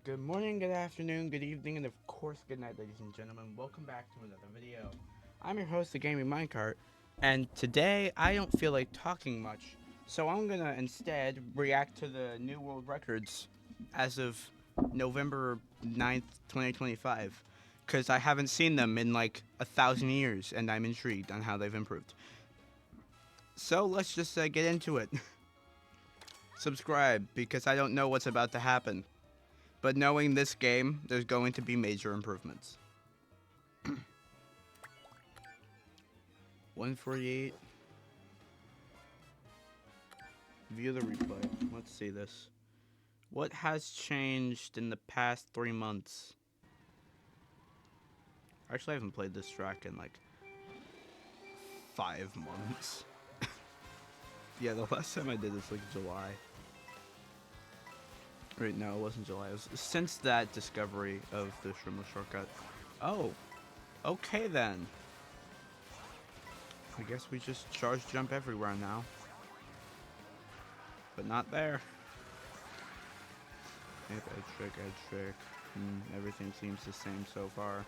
Good morning, good afternoon, good evening, and of course, good night, ladies and gentlemen. Welcome back to another video. I'm your host, the Gaming Minecart, and today I don't feel like talking much, so I'm gonna instead react to the new world records as of November 9th, 2025, because I haven't seen them in like 1,000 years, and I'm intrigued on how they've improved. So let's just get into it. Subscribe, because I don't know what's about to happen. But knowing this game, there's going to be major improvements. 148. View the replay. Let's see this. What has changed in the past 3 months? Actually, I haven't played this track in like 5 months. Yeah, the last time I did this like July. Wait, no, it wasn't July. It was since that discovery of the Shrimless shortcut. Oh, okay then. I guess we just charge jump everywhere now. But not there. Yep, edge trick. Everything seems the same so far.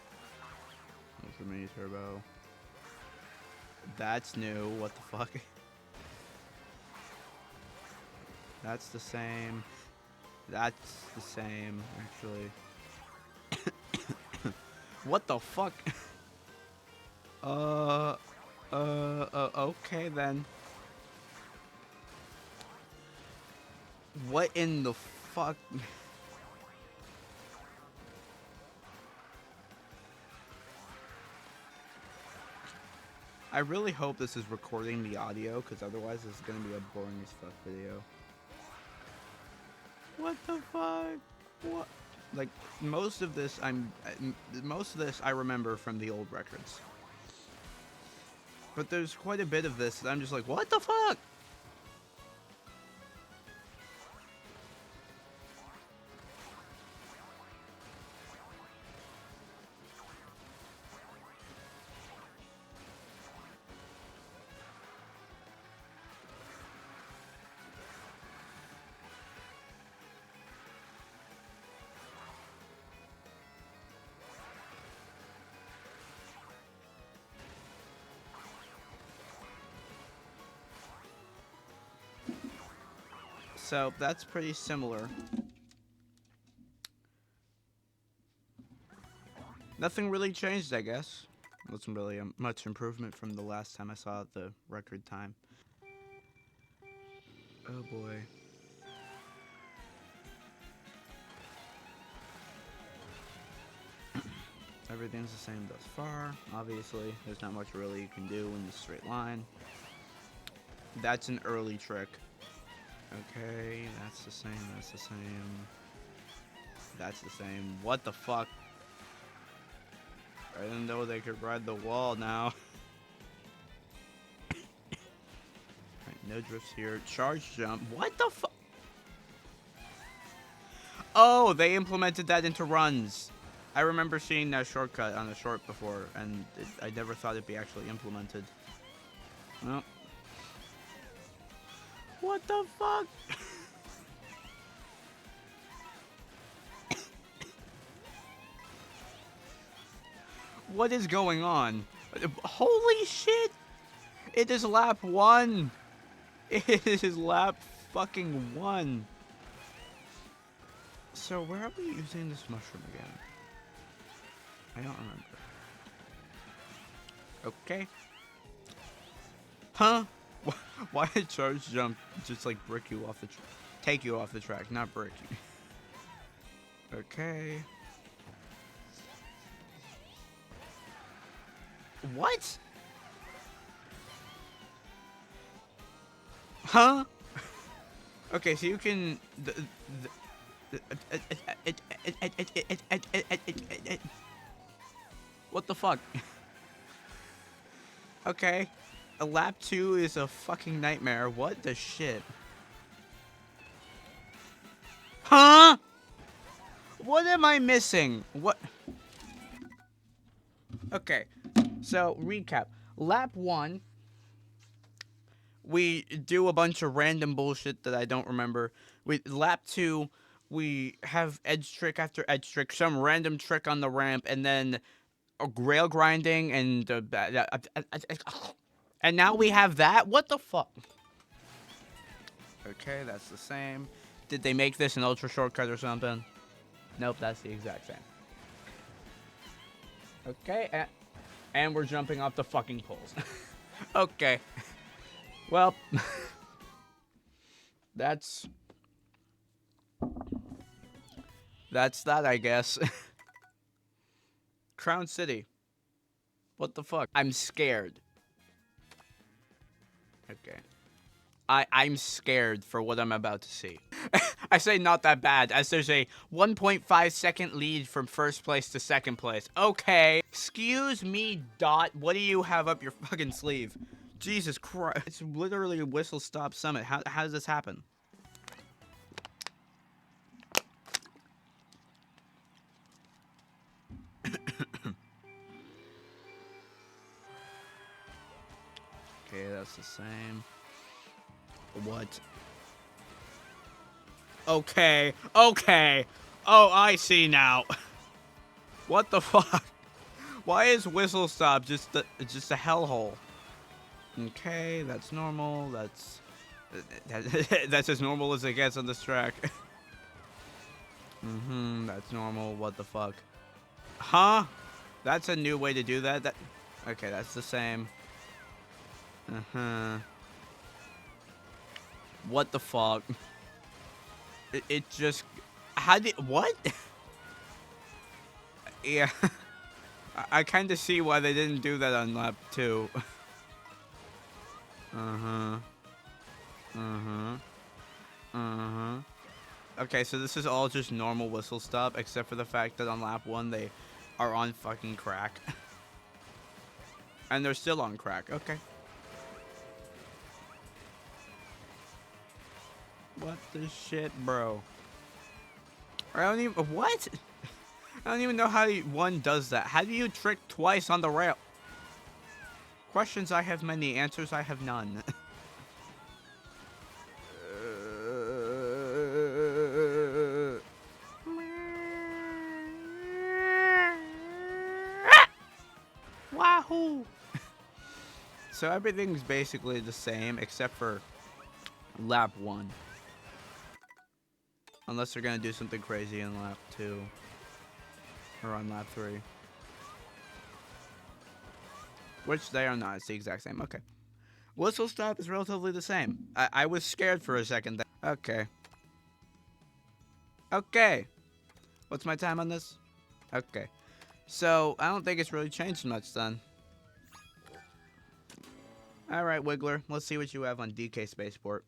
Ultra mini turbo. That's new. What the fuck? That's the same. That's the same, actually. What the fuck? Okay then. What in the fuck? I really hope this is recording the audio, because otherwise this is gonna be a boring as fuck video. What the fuck? What? Like most of this I remember from the old records. But there's quite a bit of this that I'm just like, what the fuck? So that's pretty similar. Nothing really changed, I guess. Wasn't really much improvement from the last time I saw the record time. Oh boy. Everything's the same thus far. Obviously, there's not much really you can do in the straight line. That's an early trick. Okay, that's the same, that's the same. That's the same. What the fuck? I didn't know they could ride the wall now. Alright, no drifts here. Charge jump. What the fuck? Oh, they implemented that into runs. I remember seeing that shortcut on a short before, and I never thought it'd be actually implemented. Well. What the fuck? What is going on? Holy shit! It is lap 1! It is lap fucking 1! So where are we using this mushroom again? I don't remember. Okay. Huh? Why did charge jump just like brick you off the take you off the track, not brick you? Okay. What? Huh? Okay, so you can what the fuck? Okay. A lap 2 is a fucking nightmare. What the shit? Huh? What am I missing? What? Okay. So, recap. Lap 1, we do a bunch of random bullshit that I don't remember. Lap 2, we have edge trick after edge trick, some random trick on the ramp, and then a rail grinding, and now we have that? What the fuck? Okay, that's the same. Did they make this an ultra shortcut or something? Nope, that's the exact same. Okay, and we're jumping off the fucking poles. Okay. Well, that's that, I guess. Crown City. What the fuck? I'm scared. Okay. I'm scared for what I'm about to see. I say not that bad, as there's a 1.5 second lead from first place to second place. Okay. Excuse me, Dot. What do you have up your fucking sleeve? Jesus Christ. It's literally a Whistle Stop Summit. How does this happen? Okay, that's the same. What? Okay. Okay. Oh, I see now. What the fuck? Why is Whistle Stop just a hellhole? Okay, that's normal. That's as normal as it gets on this track. That's normal. What the fuck? Huh? That's a new way to do that? Okay, that's the same. What the fuck? It just... What? Yeah. I kind of see why they didn't do that on lap 2. Okay, so this is all just normal Whistle Stop, except for the fact that on lap 1 they are on fucking crack. And they're still on crack. Okay. What the shit, bro? I don't even... What? I don't even know how one does that. How do you trick twice on the rail? Questions I have many, answers I have none. Wahoo! So everything's basically the same except for lap 1. Unless they're gonna do something crazy in lap 2. Or on lap 3. Which they are not. It's the exact same. Okay. Whistle Stop is relatively the same. I was scared for a second there. Okay. Okay. What's my time on this? Okay. So, I don't think it's really changed much then. Alright, Wiggler. Let's see what you have on DK Spaceport.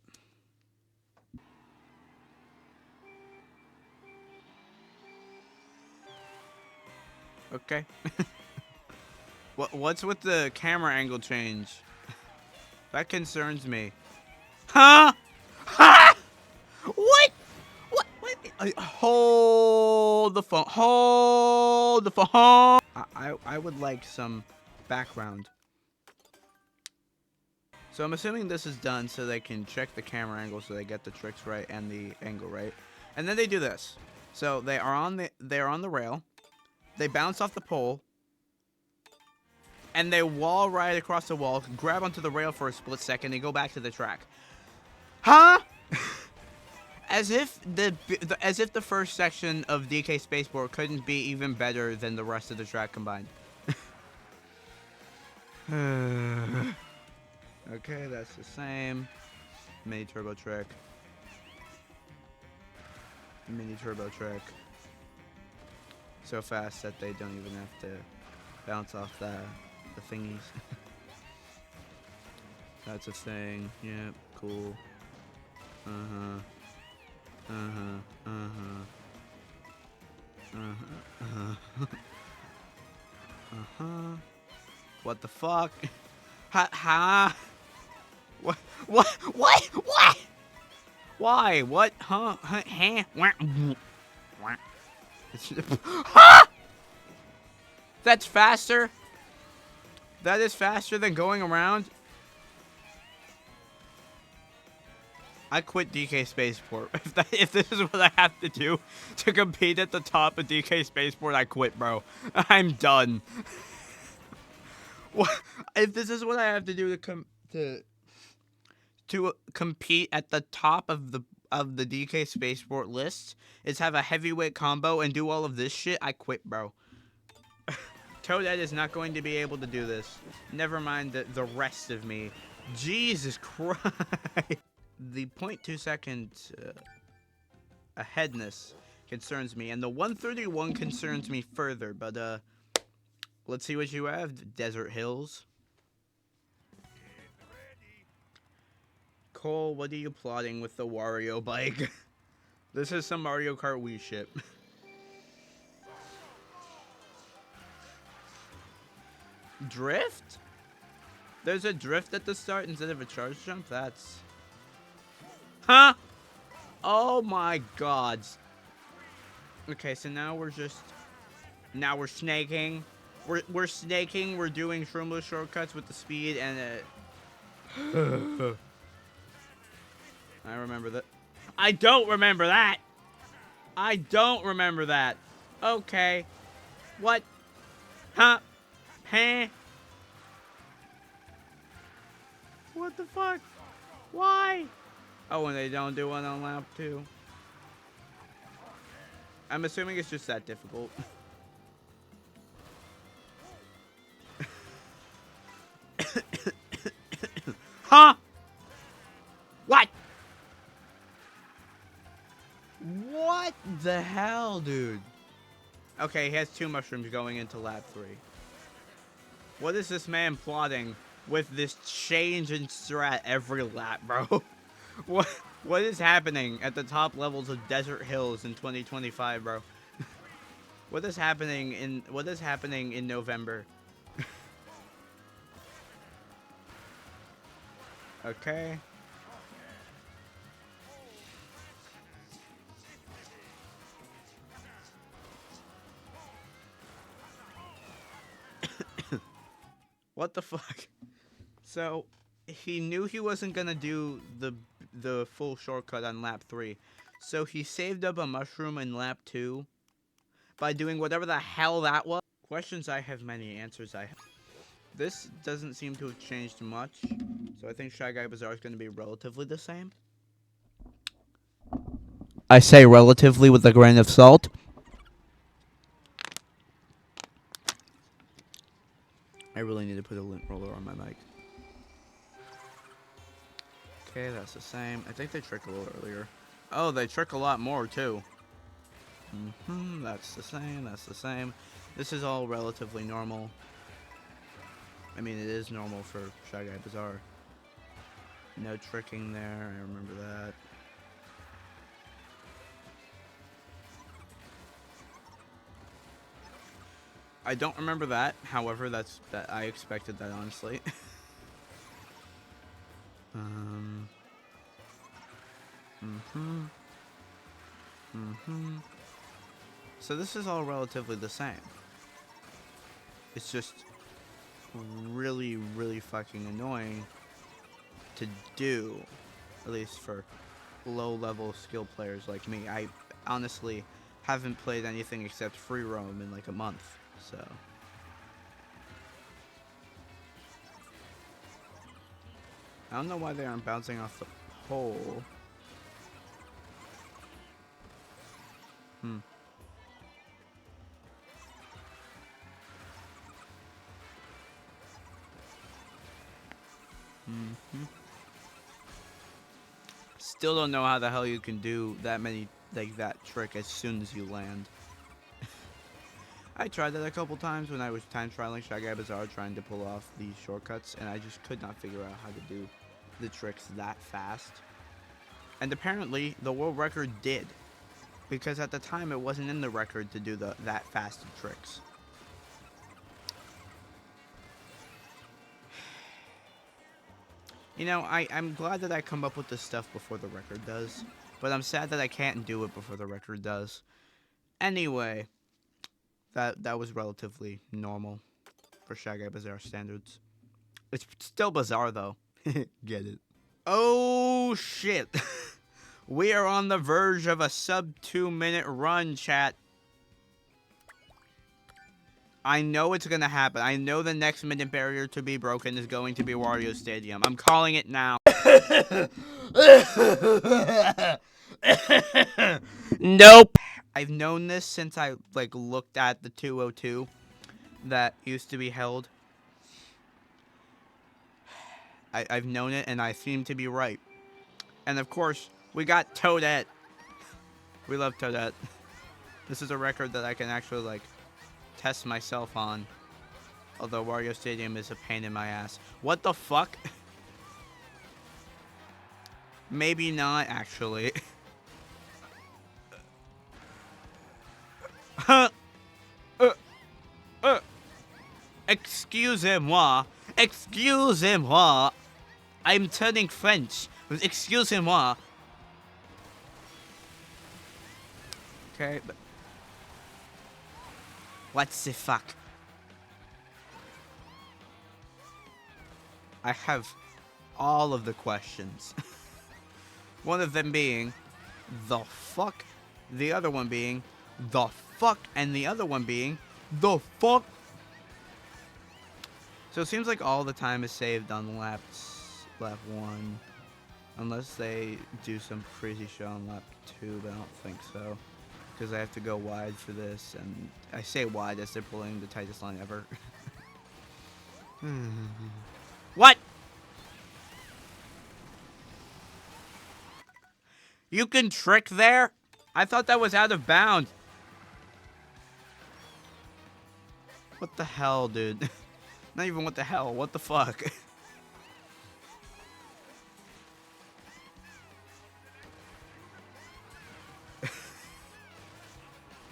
Okay. What's with the camera angle change? That concerns me. Huh? Huh? What? What? Hold the phone. Hold the phone. I would like some background. So I'm assuming this is done so they can check the camera angle so they get the tricks right and the angle right. And then they do this. So they're on the rail. They bounce off the pole. And they wall ride across the wall, grab onto the rail for a split second, and go back to the track. Huh? As if the first section of DK Spaceport couldn't be even better than the rest of the track combined. Okay, that's the same. Mini turbo trick. Mini turbo trick. So fast that they don't even have to bounce off the thingies. That's a thing. Yep, cool. What the fuck? Ha? What? Why? What? Huh? Huh? Huh? That's faster? That is faster than going around? I quit DK Spaceport. If this is what I have to do to compete at the top of DK Spaceport, I quit, bro. I'm done. What if this is what I have to do to compete at the top of the DK Spaceport list? Is have a heavyweight combo and do all of this shit? I quit, bro. Toadette is not going to be able to do this. Never mind the rest of me. Jesus Christ. The 0.2 second aheadness concerns me, and the 131 concerns me further, but let's see what you have. Desert Hills. Cole, what are you plotting with the Wario bike? This is some Mario Kart Wii shit. Drift? There's a drift at the start instead of a charge jump? That's... Huh? Oh my god. Okay, so now we're just... Now we're snaking. We're snaking. We're doing Shroomless shortcuts with the speed and I remember that. I don't remember that. I don't remember that. Okay. What? Huh? Huh? What the fuck? Why? Oh, and they don't do one on lap 2. I'm assuming it's just that difficult. Huh? What? What the hell, dude? Okay, he has 2 mushrooms going into lap 3. What is this man plotting with this change in strat every lap, bro? What is happening at the top levels of Desert Hills in 2025, bro? What is happening in November? Okay. What the fuck? So, he knew he wasn't gonna do the full shortcut on lap 3. So he saved up a mushroom in lap 2 by doing whatever the hell that was. Questions I have many, answers I have. This doesn't seem to have changed much. So I think Shy Guy Bazaar is gonna be relatively the same. I say relatively with a grain of salt. I really need to put a lint roller on my mic. Okay, that's the same. I think they trick a little earlier. Oh, they trick a lot more, too. That's the same, that's the same. This is all relatively normal. I mean, it is normal for Shy Guy Bazaar. No tricking there, I remember that. I don't remember that, however, I expected that, honestly. So this is all relatively the same. It's just really, really fucking annoying to do, at least for low-level skill players like me. I honestly haven't played anything except free roam in like a month, so... I don't know why they aren't bouncing off the pole. Still don't know how the hell you can do that many, like that trick as soon as you land. I tried that a couple times when I was time trialing Shy Guy Bazaar trying to pull off these shortcuts, and I just could not figure out how to do the tricks that fast. And apparently, the world record did. Because at the time, it wasn't in the record to do that fast of tricks. You know, I'm glad that I come up with this stuff before the record does. But I'm sad that I can't do it before the record does. Anyway, that was relatively normal for Shy Guy Bazaar standards. It's still bizarre, though. Get it. Oh, shit. We are on the verge of a sub 2-minute run, chat. I know it's gonna happen. I know the next minute barrier to be broken is going to be Wario Stadium. I'm calling it now. Nope. I've known this since I looked at the 202 that used to be held. I've known it, and I seem to be right. And of course, we got Toadette. We love Toadette. This is a record that I can actually test myself on. Although Wario Stadium is a pain in my ass. What the fuck? Maybe not, actually. Excusez-moi. Excusez-moi. I'm turning French. Excusez-moi. Okay, but... What the fuck? I have all of the questions. One of them being, the fuck? The other one being, the fuck? And the other one being, the fuck? So it seems like all the time is saved on lap 1. Unless they do some crazy shit on lap 2, but I don't think so. Because I have to go wide for this, and I say wide as they're pulling the tightest line ever. What? You can trick there? I thought that was out of bounds. What the hell, dude? Not even what the hell, what the fuck?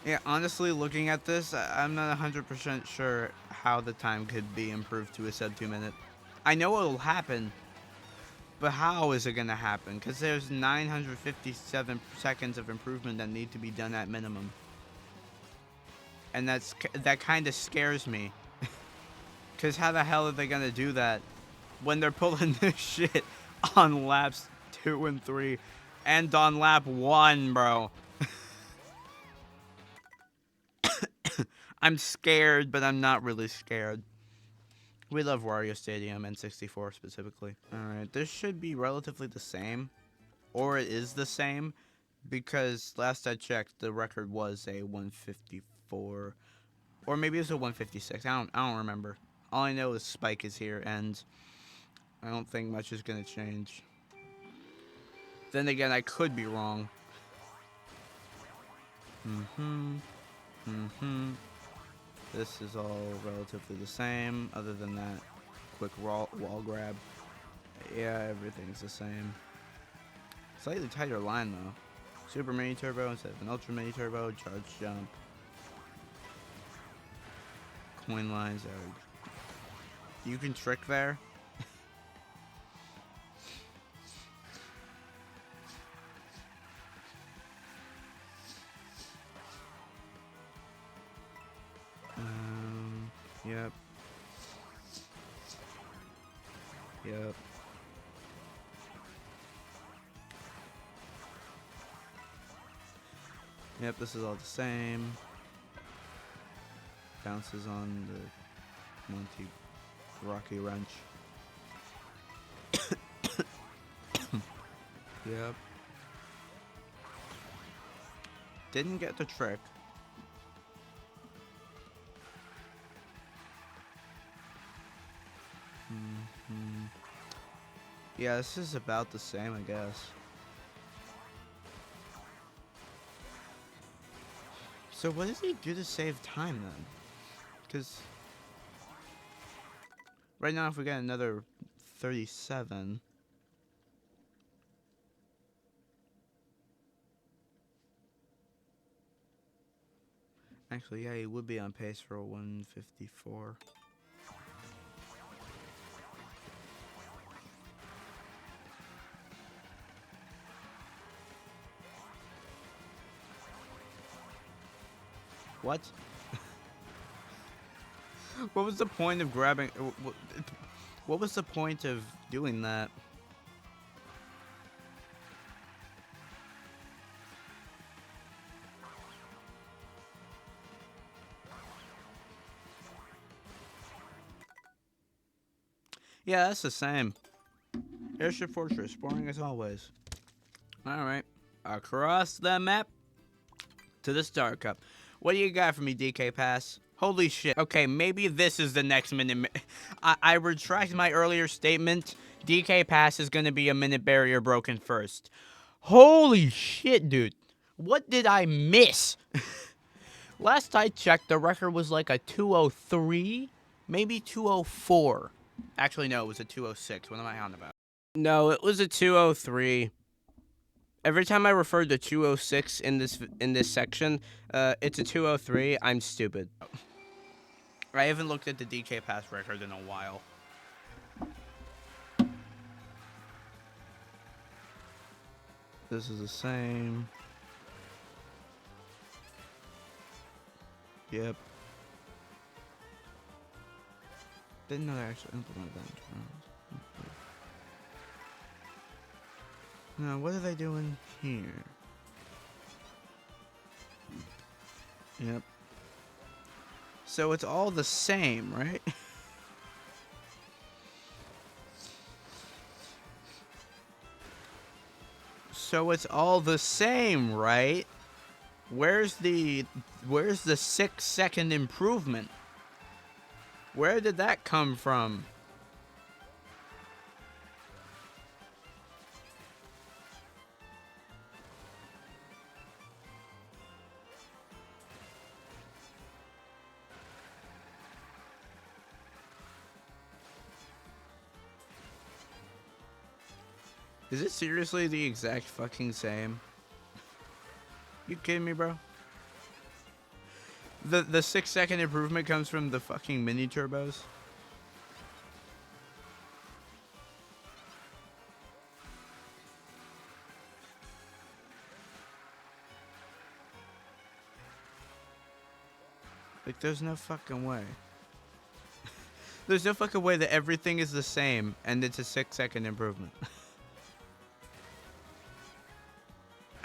Yeah, honestly, looking at this, I'm not 100% sure how the time could be improved to a sub 2 minute. I know it'll happen, but how is it gonna happen? Because there's 957 seconds of improvement that need to be done at minimum. And that kind of scares me. Because how the hell are they gonna do that when they're pulling this shit on laps 2 and 3 and on lap 1, bro? I'm scared, but I'm not really scared. We love Wario Stadium and 64 specifically. Alright, this should be relatively the same. Or it is the same. Because last I checked, the record was a 154. Or maybe it was a 156. I don't remember. All I know is Spike is here, and I don't think much is gonna change. Then again, I could be wrong. This is all relatively the same, other than that quick wall grab. Yeah, everything's the same. Slightly tighter line, though. Super Mini Turbo instead of an Ultra Mini Turbo, charge jump. Coin lines are... You can trick there. Yep. Yep. Yep, this is all the same. Bounces on the Monty Rocky Wrench. Yep. Didn't get the trick. Yeah, this is about the same, I guess. So what does he do to save time then? Because right now if we get another 37... Actually, yeah, he would be on pace for a 154. What? What was the point of grabbing... What was the point of doing that? Yeah, that's the same. Airship Fortress, boring as always. Alright. Across the map to the Star Cup. What do you got for me, DK Pass? Holy shit. Okay, maybe this is the next minute. I retract my earlier statement. DK Pass is going to be a minute barrier broken first. Holy shit, dude. What did I miss? Last I checked, the record was like a 203, maybe 204. Actually, no, it was a 206. What am I on about? No, it was a 203. Every time I refer to 206 in this section, it's a 203. I'm stupid. I haven't looked at the DK Pass record in a while. This is the same. Yep. Didn't know they actually implemented that. Now, what are they doing here? Yep. So it's all the same, right? So it's all the same, right? Where's the 6-second improvement? Where did that come from? Is it seriously the exact fucking same? You kidding me, bro? The 6-second improvement comes from the fucking mini turbos? Like, there's no fucking way. There's no fucking way that everything is the same and it's a 6-second improvement.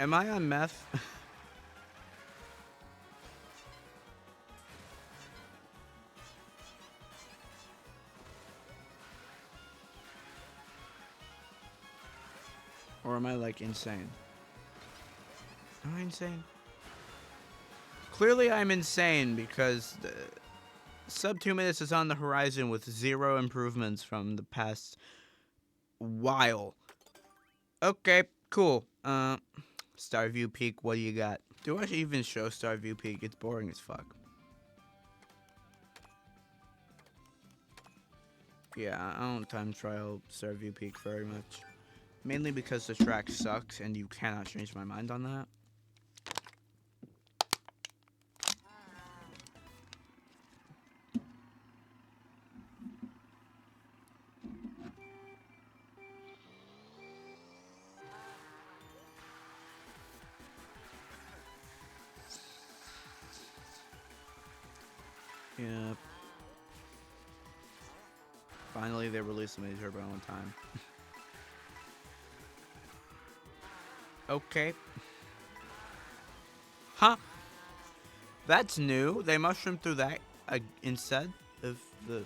Am I on meth? Or am I, like, insane? Am I insane? Clearly I'm insane because sub 2 minutes is on the horizon with 0 improvements from the past while. Okay, cool. Starview Peak, what do you got? Do I even show Starview Peak? It's boring as fuck. Yeah, I don't time trial Starview Peak very much. Mainly because the track sucks and you cannot change my mind on that. Yep. Finally, they released the mini turbo on time. Okay. Huh. That's new. They mushroomed through that instead of the...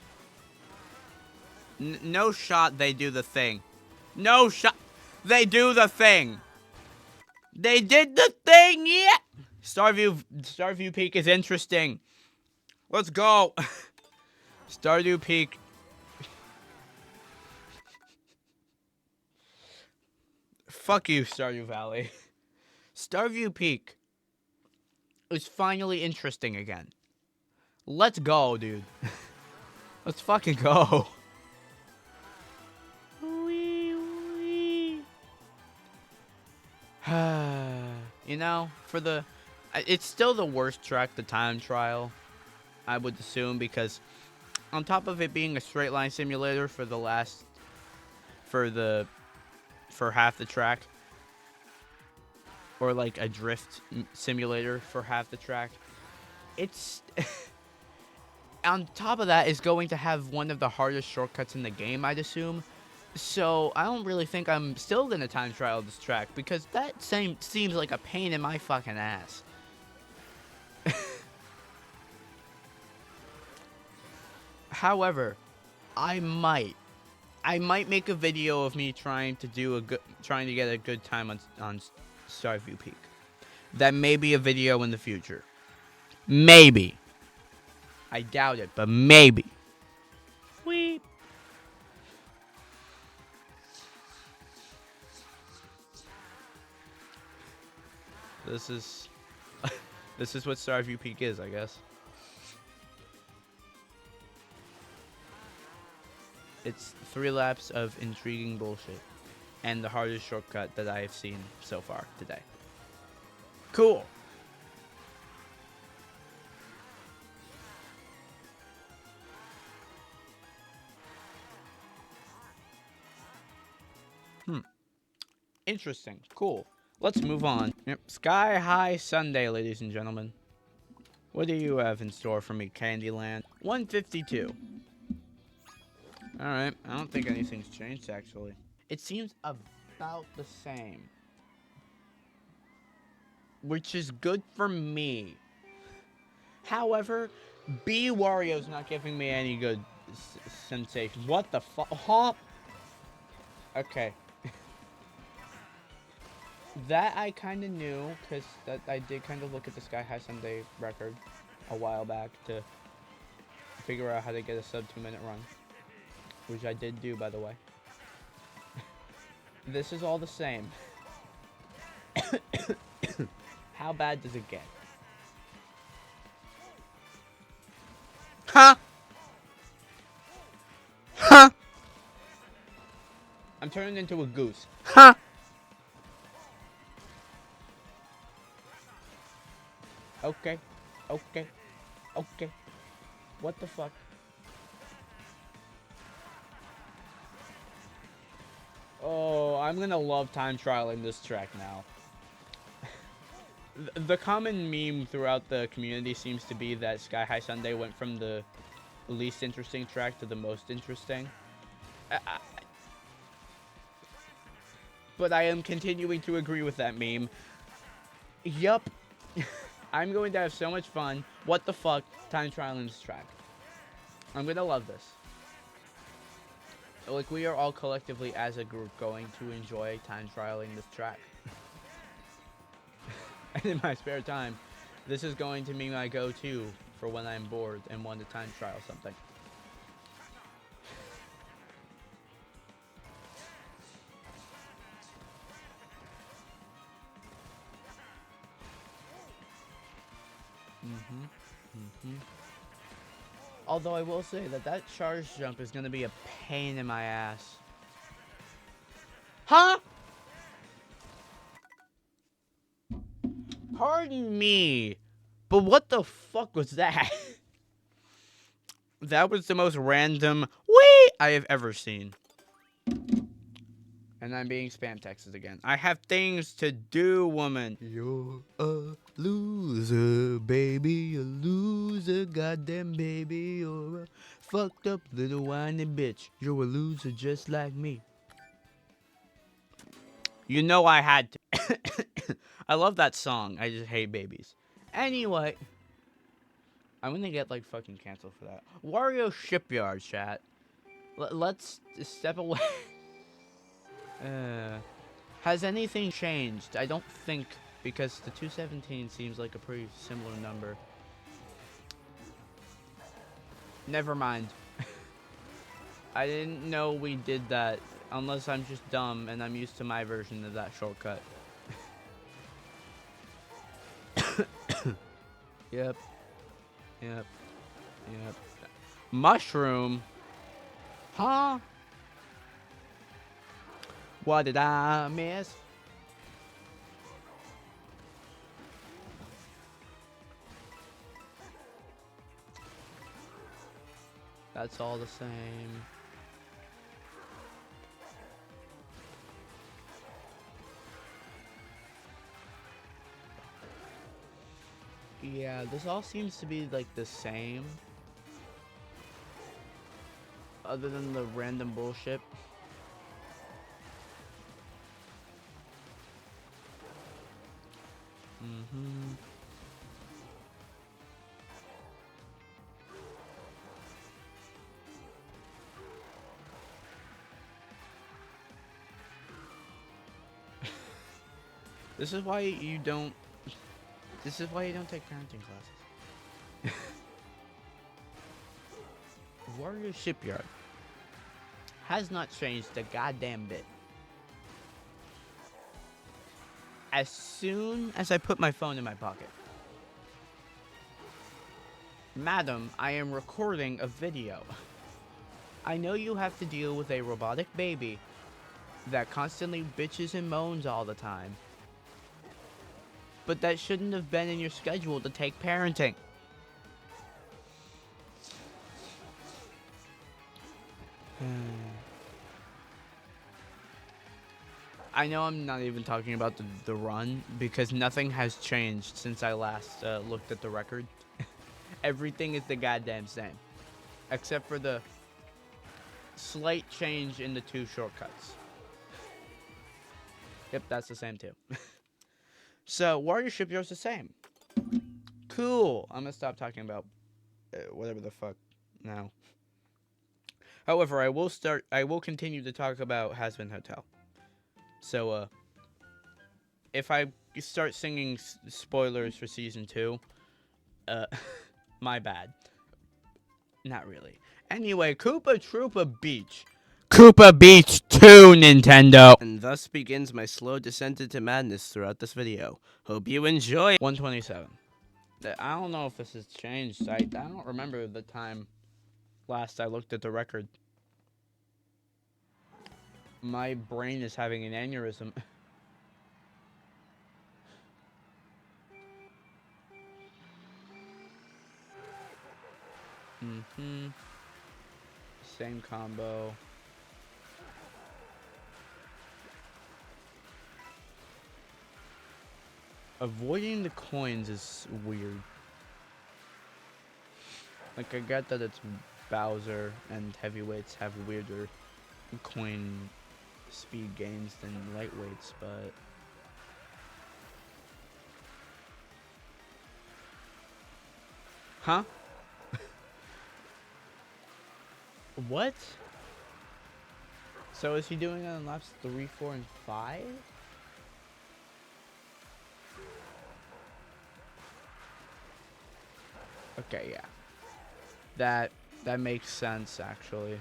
no shot they do the thing. No shot. They do the thing. They did the thing, yeah! Starview Peak is interesting. Let's go. Stardew Peak. Fuck you, Stardew Valley. Starview Peak is finally interesting again. Let's go, dude. Let's fucking go. You know, it's still the worst track, the time trial, I would assume, because on top of it being a straight line simulator for half the track, or like a drift simulator for half the track, it's on top of that is going to have one of the hardest shortcuts in the game, I'd assume. So I don't really think I'm still gonna time trial this track because that seems like a pain in my fucking ass. However, I might I might make a video of me trying to get a good time on Starview Peak. That may be a video in the future. Maybe. I doubt it, but maybe. Sweet. This is this is what Starview Peak is, I guess. It's 3 laps of intriguing bullshit and the hardest shortcut that I have seen so far today. Cool. Interesting. Cool. Let's move on. Yep. Sky High Sunday, ladies and gentlemen. What do you have in store for me, Candyland? 152. Alright. I don't think anything's changed, actually. It seems about the same. Which is good for me. However, B Wario's not giving me any good sensations. What the fuck? Huh? Okay. That I kind of knew, because I did kind of look at the Sky High Sunday record a while back to figure out how to get a sub 2-minute run. Which I did do, by the way. This is all the same. How bad does it get? Huh? Huh? I'm turning into a goose. Huh? Okay. Okay. Okay. What the fuck? Oh, I'm gonna love time trialing this track now. The common meme throughout the community seems to be that Sky High Sunday went from the least interesting track to the most interesting. But I am continuing to agree with that meme. Yup. I'm going to have so much fun. What the fuck? Time trialing this track. I'm gonna love this. Like, we are all collectively as a group going to enjoy time trialing this track. And in my spare time, this is going to be my go-to for when I'm bored and want to time trial something. Although I will say that charge jump is going to be a pain in my ass. Huh? Pardon me, but what the fuck was that? That was the most random wee I have ever seen. And I'm being spam texted again. I have things to do, woman. You're a loser, baby, a loser, goddamn baby. You're a fucked up little whiny bitch. You're a loser just like me. You know I had to. I love that song. I just hate babies. Anyway, I'm gonna get like fucking canceled for that. Wario Shipyard, chat. Let's step away. Has anything changed? I don't think, because the 217 seems like a pretty similar number. Never mind. I didn't know we did that, unless I'm just dumb and I'm used to my version of that shortcut. Yep. Yep. Yep. Mushroom? Huh? What did I miss? That's all the same. Yeah, this all seems to be like the same. Other than the random bullshit. This is why you don't. This is why you don't take parenting classes. Warrior Shipyard has not changed a goddamn bit. As soon as I put my phone in my pocket. Madam, I am recording a video. I know you have to deal with a robotic baby that constantly bitches and moans all the time. But that shouldn't have been in your schedule to take parenting. I know I'm not even talking about the run because nothing has changed since I last looked at the record. Everything is the goddamn same. Except for the slight change in the 2 shortcuts. Yep, that's the same too. So, Warrior Shipyard's the same. Cool. I'm gonna stop talking about whatever the fuck now. However, I will continue to talk about Hazbin Hotel. So, if I start singing spoilers for Season 2, my bad. Not really. Anyway, Koopa Troopa Beach. Koopa Beach 2, Nintendo! And thus begins my slow descent into madness throughout this video. Hope you enjoy. 127. I don't know if this has changed. I don't remember the time last I looked at the record. My brain is having an aneurysm. Same combo. Avoiding the coins is weird. Like, I get that it's Bowser and heavyweights have weirder coin speed gains than lightweights, but... Huh? What? So is he doing that in laps 3, 4, and 5? Okay, yeah. That makes sense, actually.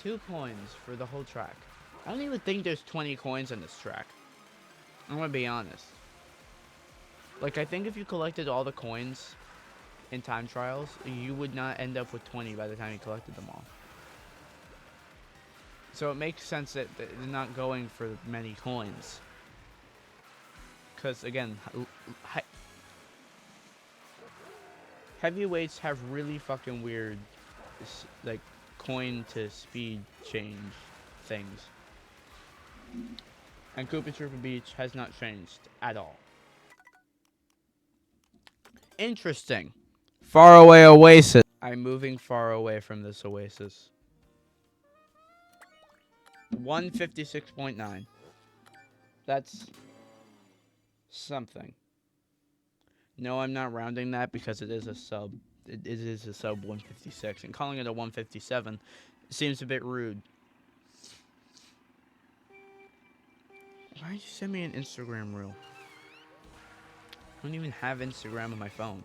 2 coins for the whole track. I don't even think there's 20 coins on this track. I'm gonna be honest. Like, I think if you collected all the coins in time trials, you would not end up with 20 by the time you collected them all. So it makes sense that they're not going for many coins. Because, again, heavyweights have really fucking weird, like, coin to speed change things. And Koopa Troopa Beach has not changed at all. Interesting. Faraway oasis. I'm moving far away from this oasis. 156.9. That's something. No, I'm not rounding that because it is a sub. It is a sub 156, and calling it a 157 seems a bit rude. Why did you send me an Instagram reel? I don't even have Instagram on my phone.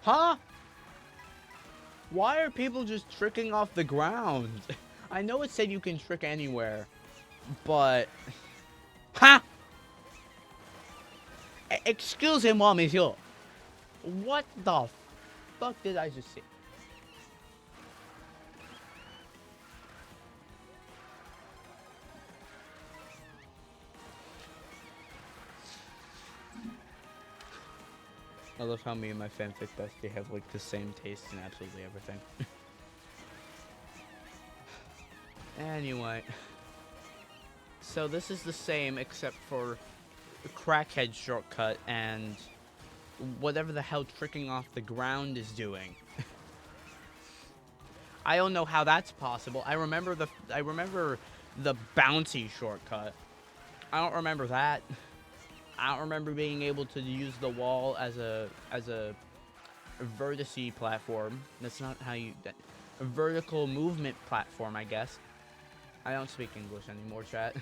Huh? Why are people just tricking off the ground? I know it said you can trick anywhere, but... Ha! Excusez-moi, monsieur. What the fuck did I just see? I love how me and my fanfic bestie have like the same taste in absolutely everything. Anyway. So this is the same except for the crackhead shortcut and whatever the hell tricking off the ground is doing. I don't know how that's possible. I remember the bouncy shortcut. I don't remember that. I don't remember being able to use the wall as a vertice platform. That's not how you... a vertical movement platform, I guess. I don't speak English anymore, chat.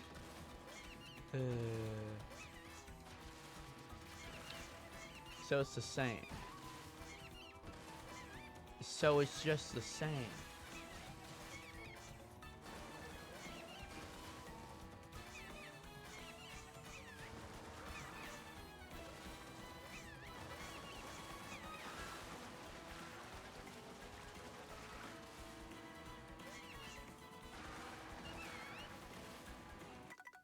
So it's the same. So it's just the same.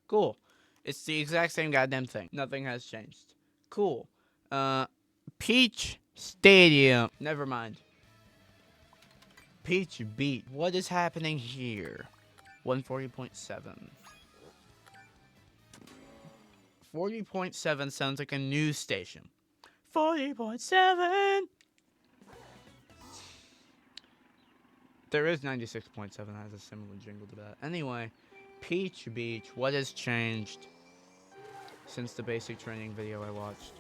Cool. It's the exact same goddamn thing. Nothing has changed. Cool. Peach Stadium. Never mind. Peach Beach. What is happening here? 140.7. 40.7 sounds like a news station. 40.7. There is 96.7 that has a similar jingle to that. Anyway, Peach Beach. What has changed since the basic training video I watched?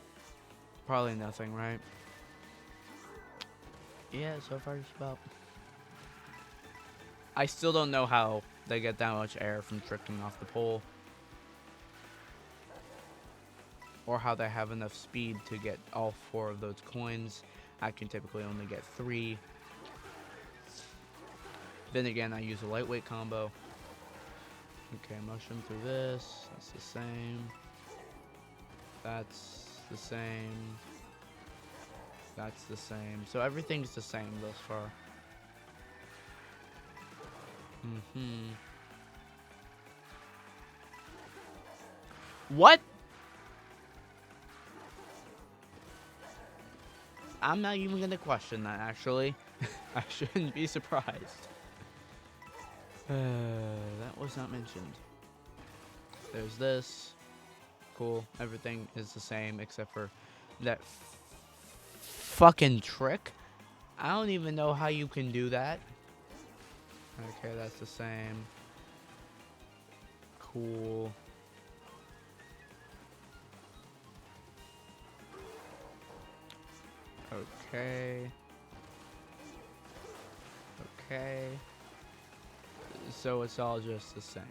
Probably nothing, right? Yeah, so far just about. I still don't know how they get that much air from tricking off the pole. Or how they have enough speed to get all 4 of those coins. I can typically only get 3. Then again, I use a lightweight combo. Okay, mushroom through this. That's the same. That's the same. That's the same. So everything's the same thus far. What? I'm not even gonna question that, actually. I shouldn't be surprised. That was not mentioned. There's this. Cool. Everything is the same except for that fucking trick. I don't even know how you can do that. Okay, that's the same. Cool. Okay. Okay. So it's all just the same.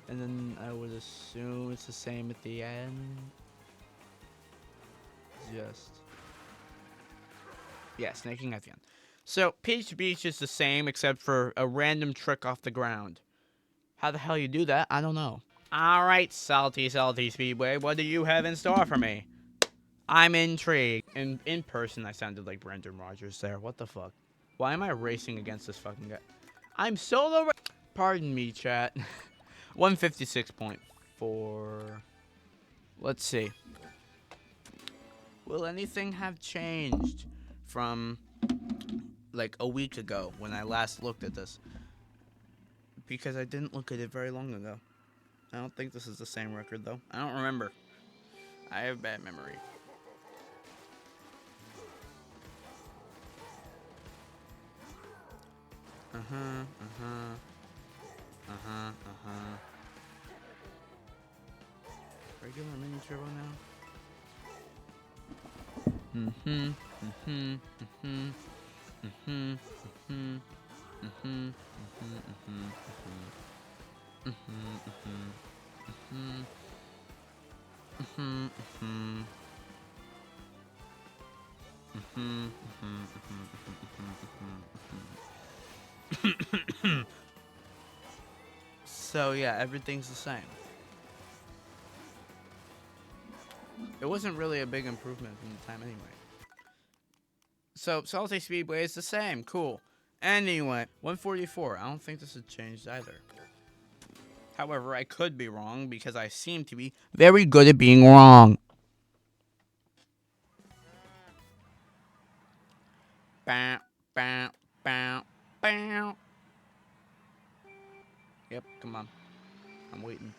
And then I would assume it's the same at the end. Just. Yeah, snaking at the end. So, Peach Beach is the same except for a random trick off the ground. How the hell you do that? I don't know. Alright, Salty Speedway, what do you have in store for me? I'm intrigued. In person, I sounded like Brendan Rodgers there. What the fuck? Why am I racing against this fucking guy? I'm solo. Pardon me, chat. 156.4. Let's see. Will anything have changed from like a week ago when I last looked at this? Because I didn't look at it very long ago. I don't think this is the same record though. I don't remember. I have bad memory. Regular mini turbo now? So yeah, everything's the same. It wasn't really a big improvement from the time anyway. So Salty Speedway is the same. Cool. Anyway, 144. I don't think this has changed either. However, I could be wrong because I seem to be very good at being wrong. Bow, bow, bow, bow. Yep, come on. I'm waiting.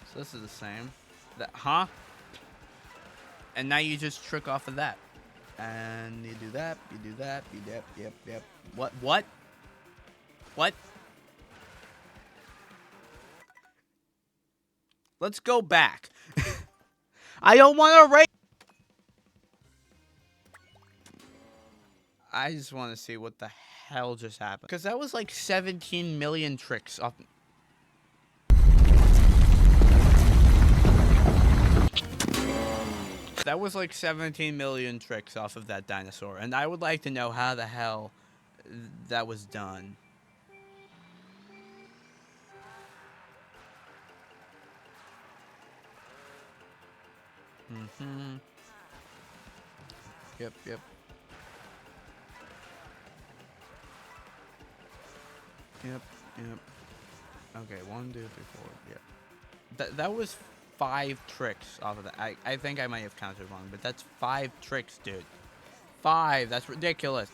So this is the same. That, huh? And now you just trick off of that. And you do that, you do that, you yep. What? What? Let's go back. I don't want to race. I just want to see what the hell just happened. Because that was like 17 million tricks off. That was like 17 million tricks off of that dinosaur. And I would like to know how the hell that was done. Yep. Okay, 1, 2, 3, 4. Yep. That was 5 tricks off of that. I think I might have counted wrong, but that's 5 tricks, dude. 5. That's ridiculous.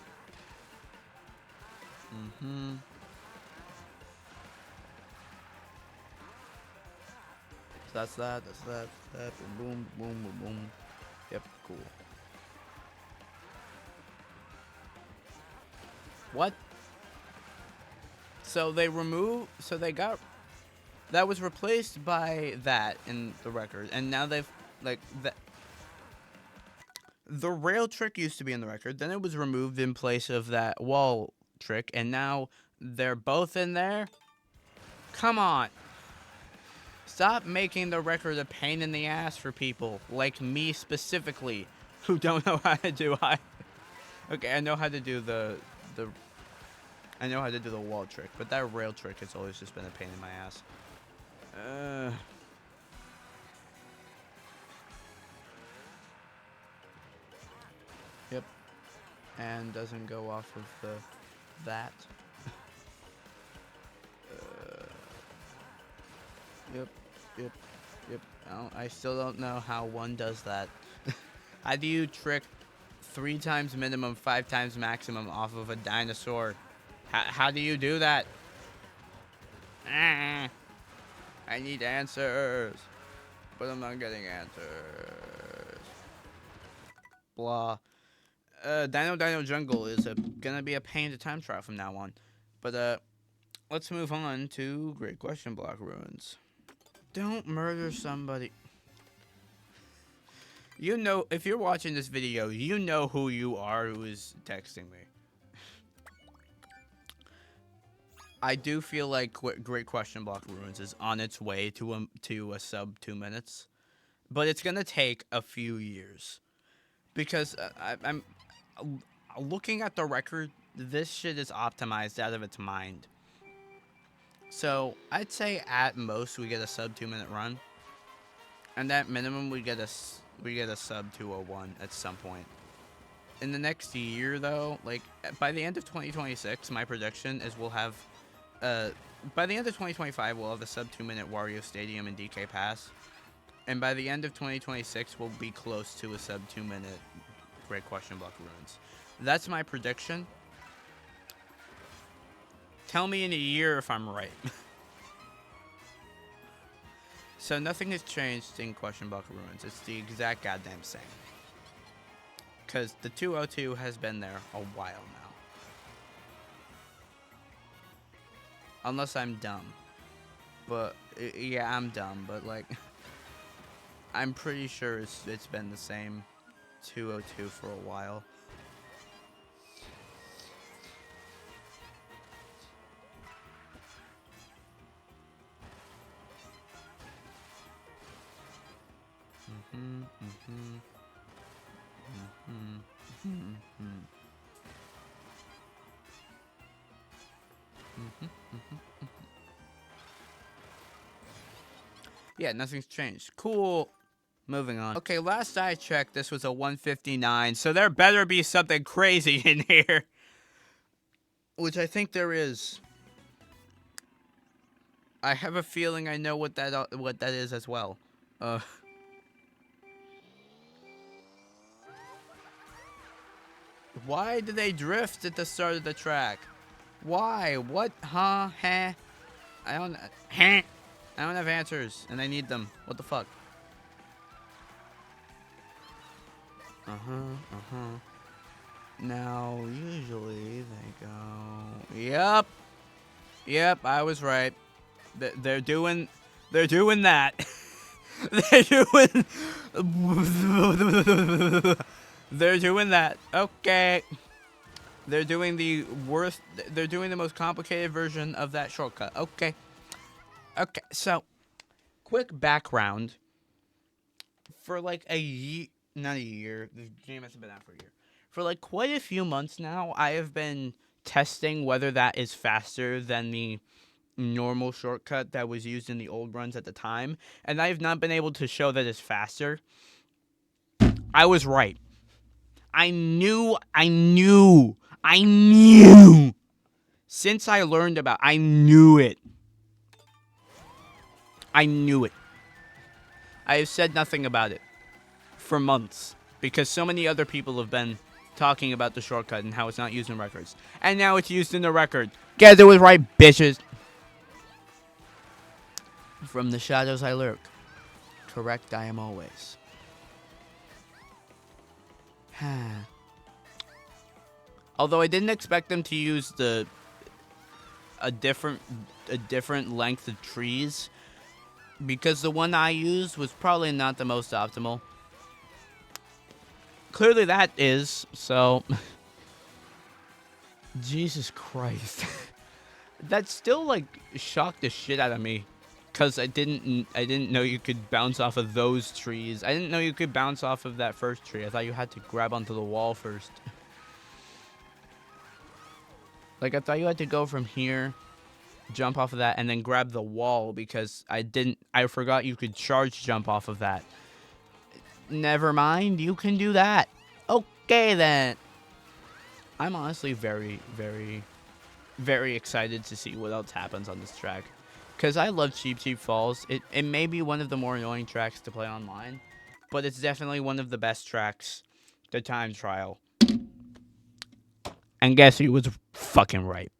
So that's that. Boom. Yep, cool. What? So they got that was replaced by that in the record, and now they've like the rail trick used to be in the record, then it was removed in place of that wall trick, and now they're both in there. Come on. Stop making the record a pain in the ass for people like me specifically who don't know how to do Okay, I know how to do the wall trick, but that rail trick has always just been a pain in my ass. Yep. And doesn't go off of that. Yep. I still don't know how one does that. How do you trick 3 times minimum, 5 times maximum off of a dinosaur? How do you do that? I need answers, but I'm not getting answers. Blah. Dino Jungle is gonna be a pain to time trial from now on. But let's move on to Great Question Block Ruins. Don't murder somebody. You know, if you're watching this video, you know who you are who is texting me. I do feel like Great Question Block Ruins is on its way to a sub 2 minutes, but it's gonna take a few years because I'm looking at the record. This shit is optimized out of its mind. So I'd say at most we get a sub 2 minute run, and at minimum we get a sub 201 at some point. In the next year, though, like by the end of 2026, my prediction is we'll have. By the end of 2025, we'll have the sub 2 minute Wario Stadium and DK Pass. And by the end of 2026, we'll be close to a sub 2 minute Great Question Block Ruins. That's my prediction. Tell me in a year if I'm right. So nothing has changed in Question Block Ruins. It's the exact goddamn same. Because the 202 has been there a while now. Unless I'm dumb. But, yeah, I'm dumb. But, like, I'm pretty sure it's been the same 202 for a while. Yeah, nothing's changed. Cool. Moving on. Okay, last I checked, this was a 159, so there better be something crazy in here. Which I think there is. I have a feeling I know what that is as well. Why do they drift at the start of the track? Why? What? Huh? Huh? I don't have answers, and I need them. What the fuck? Now, usually they go. Yep. Yep, I was right. They're doing that. They're doing. They're doing that. Okay. They're doing the worst. They're doing the most complicated version of that shortcut. Okay. Okay. So, quick background. For like a year, not a year. The game hasn't been out for a year. For like quite a few months now, I have been testing whether that is faster than the normal shortcut that was used in the old runs at the time, and I have not been able to show that it's faster. I was right. I knew. Since I learned about, I knew it. I knew it. I have said nothing about it for months because so many other people have been talking about the shortcut and how it's not used in records. And now it's used in the record. Guess it was right, bitches. From the shadows I lurk. Correct I am always. Although I didn't expect them to use a different length of trees, because the one I used was probably not the most optimal. Clearly that is, so Jesus Christ. That still like shocked the shit out of me. Cause I didn't know you could bounce off of those trees. I didn't know you could bounce off of that first tree. I thought you had to grab onto the wall first. Like I thought you had to go from here, jump off of that, and then grab the wall because I forgot you could charge jump off of that. Never mind, you can do that. Okay then. I'm honestly very, very, very excited to see what else happens on this track. Because I love Cheap Cheap Falls. It may be one of the more annoying tracks to play online, but it's definitely one of the best tracks to time trial. And guess who was fucking right?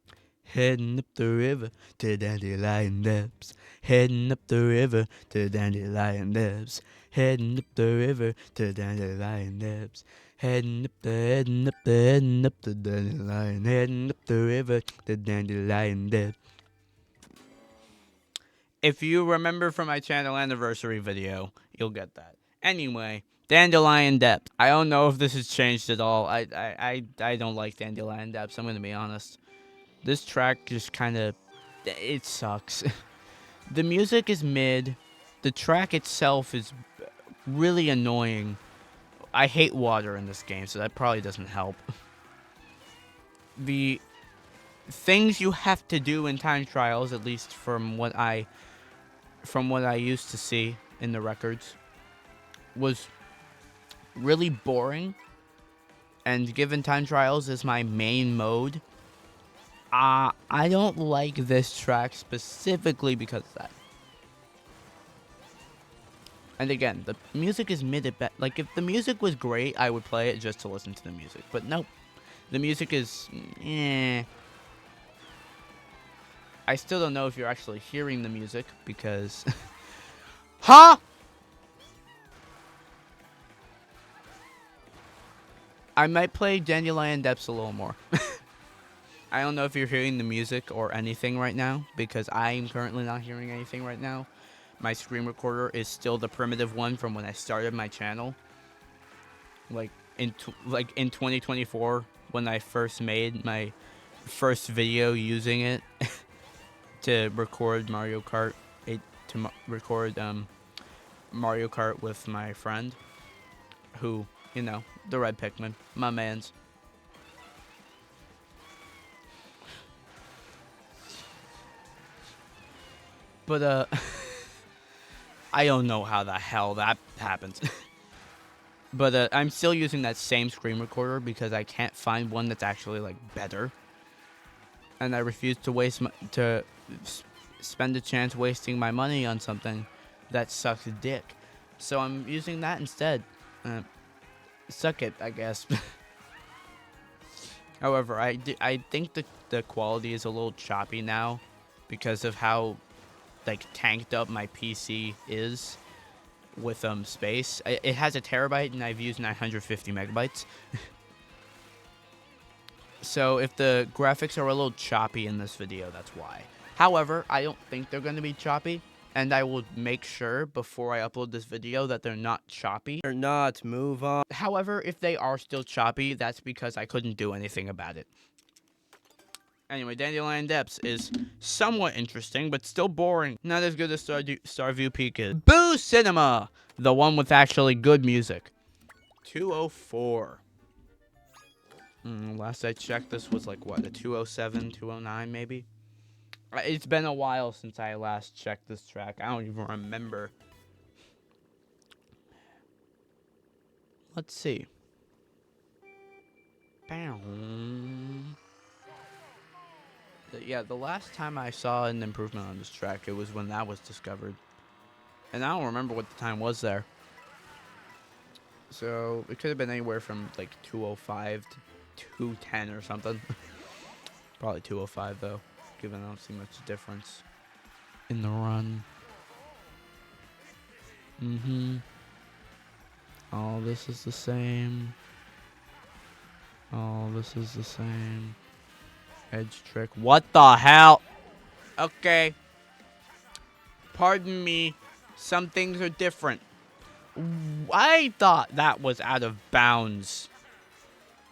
Heading up the river to Dandelion Depths. Heading up the river to Dandelion Depths. Heading up the river to Dandelion Depths. Heading up the dandelion. Heading up the river to Dandelion Depths. If you remember from my channel anniversary video, you'll get that. Anyway, Dandelion Depth. I don't know if this has changed at all. I don't like Dandelion Depths, I'm gonna be honest. This track just kind of, it sucks. The music is mid. The track itself is really annoying. I hate water in this game, so that probably doesn't help. The things you have to do in time trials, at least from what I used to see in the records, was really boring. And given time trials is my main mode, I don't like this track specifically because of that. And again, the music is mid at best. Like, if the music was great, I would play it just to listen to the music. But nope. The music is, I still don't know if you're actually hearing the music because... Huh? I might play Dandelion Depths a little more. I don't know if you're hearing the music or anything right now, because I'm currently not hearing anything right now. My screen recorder is still the primitive one from when I started my channel. Like in 2024, when I first made my first video using it to record Mario Kart, record Mario Kart with my friend, who, you know, the Red Pikmin, my man's. But, I don't know how the hell that happens. But, I'm still using that same screen recorder because I can't find one that's actually, like, better. And I refuse to spend a chance wasting my money on something that sucks dick. So I'm using that instead. Suck it, I guess. However, I think the quality is a little choppy now because of how, like, tanked up my PC is with space. It has a terabyte and I've used 950 megabytes. So if the graphics are a little choppy in this video, that's why. However, I don't think they're going to be choppy, and I will make sure before I upload this video that they're not choppy. Or not, move on. However, if they are still choppy, that's because I couldn't do anything about it. Anyway, Dandelion Depths is somewhat interesting, but still boring. Not as good as Starview Peak is. Boo Cinema! The one with actually good music. 204. Last I checked, this was like, what, a 207, 209 maybe? It's been a while since I last checked this track. I don't even remember. Let's see. Yeah, the last time I saw an improvement on this track, it was when that was discovered. And I don't remember what the time was there. So, it could have been anywhere from like 205 to 210 or something. Probably 205 though, given I don't see much difference in the run. Oh, this is the same. Oh, this is the same. Edge trick. What the hell? Okay. Pardon me. Some things are different. I thought that was out of bounds.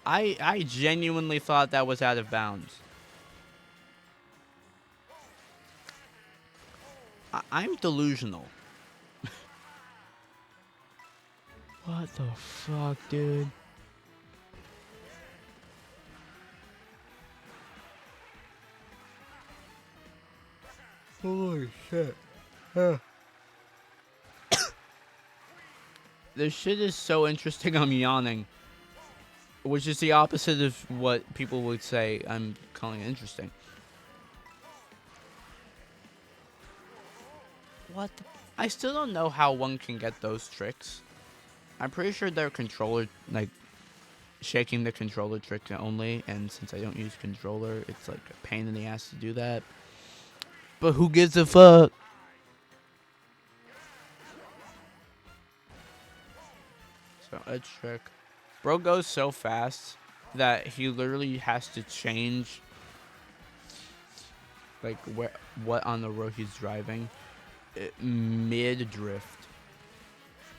I genuinely thought that was out of bounds. I'm delusional. What the fuck, dude? Holy shit. This shit is so interesting, I'm yawning. Which is the opposite of what people would say I'm calling it interesting. What the... I still don't know how one can get those tricks. I'm pretty sure they're controller, like, shaking the controller trick only. And since I don't use controller, it's like a pain in the ass to do that. But who gives a fuck? So, edge trick. Bro goes so fast that he literally has to change, like, what on the road he's driving mid-drift.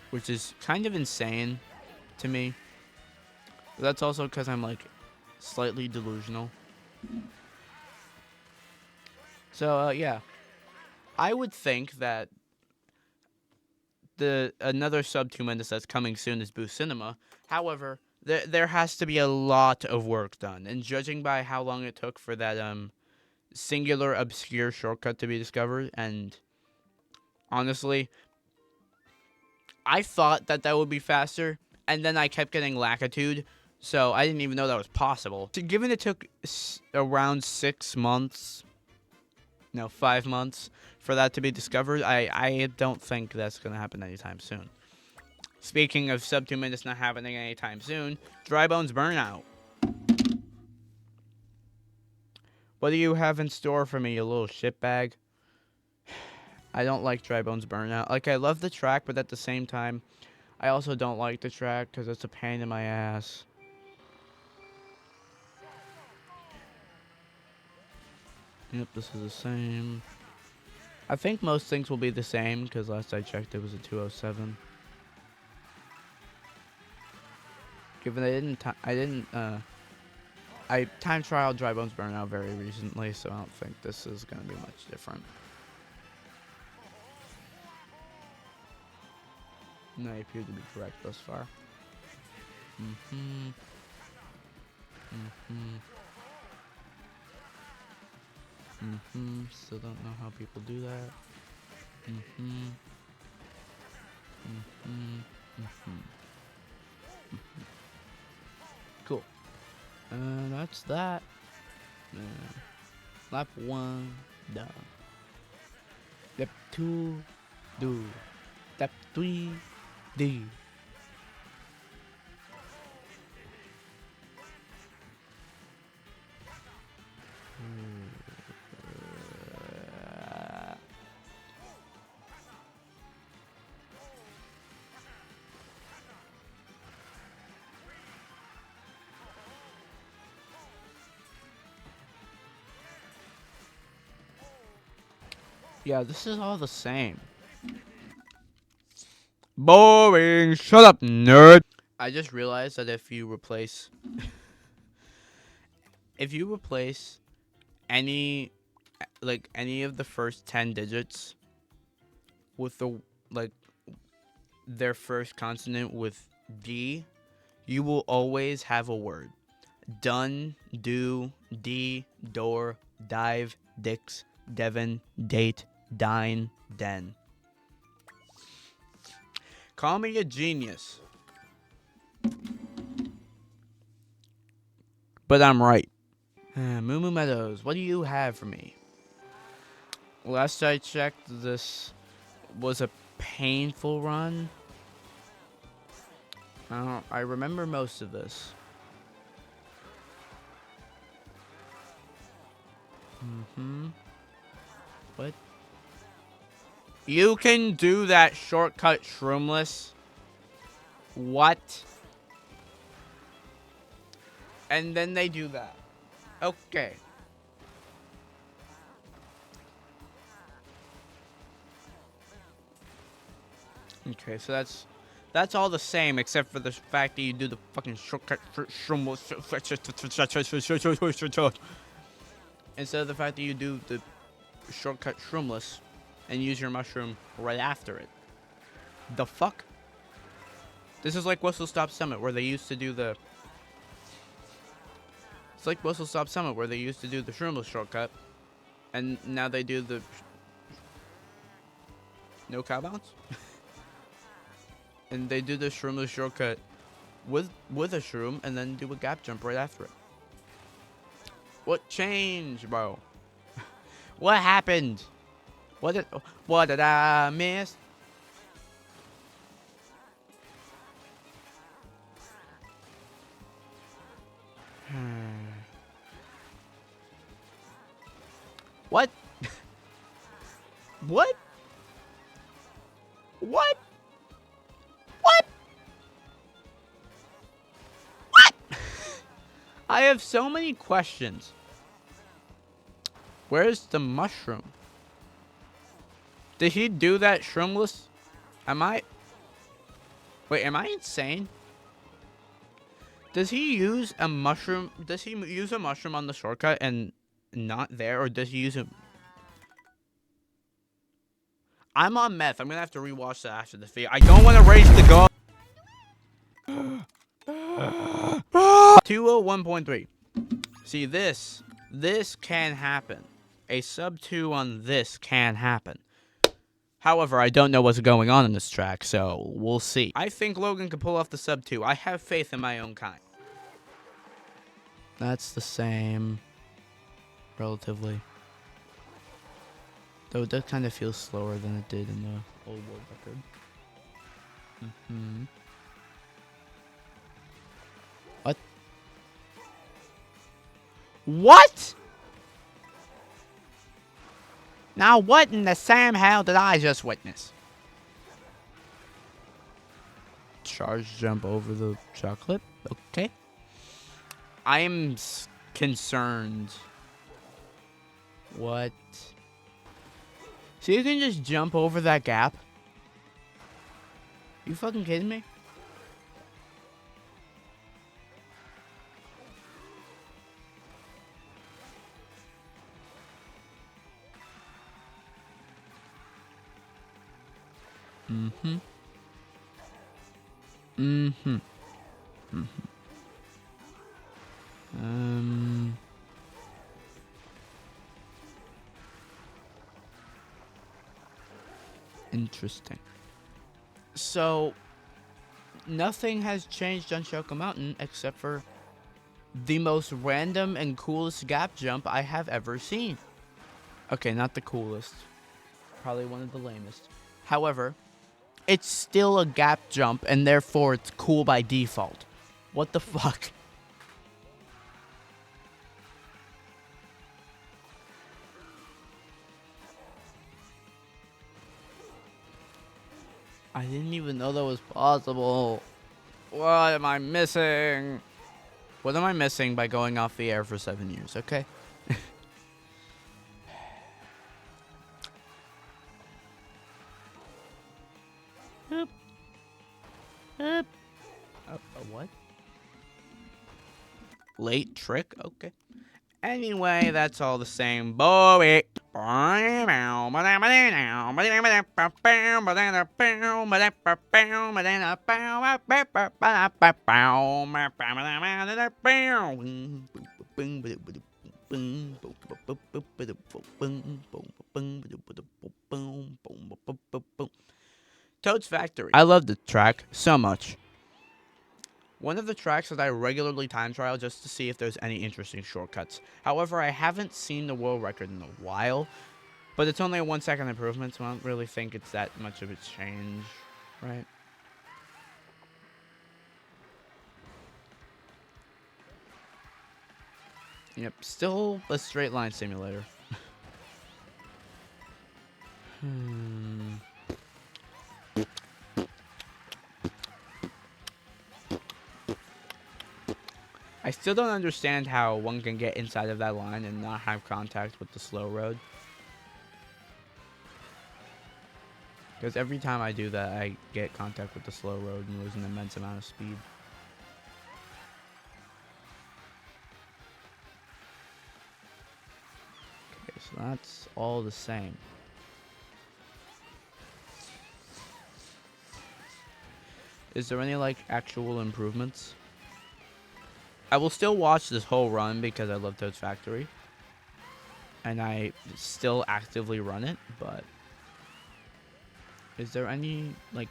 Which is kind of insane to me. But that's also because I'm, like, slightly delusional. So, yeah. I would think that another sub 2 minutes that's coming soon is Boost Cinema. However, there has to be a lot of work done. And judging by how long it took for that singular obscure shortcut to be discovered, and honestly, I thought that would be faster, and then I kept getting lackitude, so I didn't even know that was possible. So given it took around 6 months, no, 5 months for that to be discovered, I don't think that's going to happen anytime soon. Speaking of sub 2 minutes not happening anytime soon, Dry Bones Burnout. What do you have in store for me, you little shitbag? I don't like Dry Bones Burnout. Like, I love the track, but at the same time, I also don't like the track because it's a pain in my ass. Yep, this is the same. I think most things will be the same because last I checked it was a 207. Given I time trialed Dry Bones Burnout very recently, so I don't think this is going to be much different. And I appear to be correct thus far. Still don't know how people do that. Cool. That's that. Lap 1 done. Lap 2 do. Lap 3 do. Yeah, this is all the same. Boring. Shut up, nerd. I just realized that if you replace any any of the first 10 digits with like their first consonant with D, you will always have a word. Done, do, D, door, dive, dicks, Devon, date, dine, den. Call me a genius. But I'm right. Moo Moo Meadows, what do you have for me? Last I checked, this was a painful run. I remember most of this. What? You can do that shortcut shroomless? What? And then they do that. Okay. Okay, so that's all the same except for the fact that you do the fucking shortcut shroomless instead of the fact that you do the shortcut shroomless and use your mushroom right after it. The fuck? This is like Whistle Stop Summit where they used to do the... It's like Whistle Stop Summit where they used to do the shroomless shortcut. And now they do the... No cow bounce? And they do the shroomless shortcut with a shroom and then do a gap jump right after it. What changed, bro? What happened? What did I miss? What? What? What? What? What? I have so many questions. Where's the mushroom? Did he do that shroomless? Wait, am I insane? Does he use a mushroom? Does he use a mushroom on the shortcut and not there? Or does he use a... I'm on meth. I'm gonna have to rewatch that after the video. I don't want to raise the goal. 201.3. See, this can happen. A sub 2 on this can happen. However, I don't know what's going on in this track, so we'll see. I think Logan can pull off the sub 2. I have faith in my own kind. That's the same, relatively. Though it does kind of feel slower than it did in the old world record. What? What? Now what in the Sam hell did I just witness? Charge jump over the chocolate? Okay. I am concerned. What? So you can just jump over that gap? You fucking kidding me? Interesting. So, nothing has changed on Choco Mountain except for the most random and coolest gap jump I have ever seen. Okay, not the coolest. Probably one of the lamest. However, it's still a gap jump, and therefore it's cool by default. What the fuck? I didn't even know that was possible. What am I missing? What am I missing by going off the air for 7 years, okay? A what? Late trick? Okay. Anyway, that's all the same. Boy. Toad's Factory. I love the track so much. One of the tracks that I regularly time trial just to see if there's any interesting shortcuts. However, I haven't seen the world record in a while, but it's only a 1 second improvement, so I don't really think it's that much of a change, right? Yep, still a straight line simulator. I still don't understand how one can get inside of that line and not have contact with the slow road. Because every time I do that, I get contact with the slow road and lose an immense amount of speed. Okay, so that's all the same. Is there any, like, actual improvements? I will still watch this whole run because I love Toad's Factory. And I still actively run it, but... Is there any, like...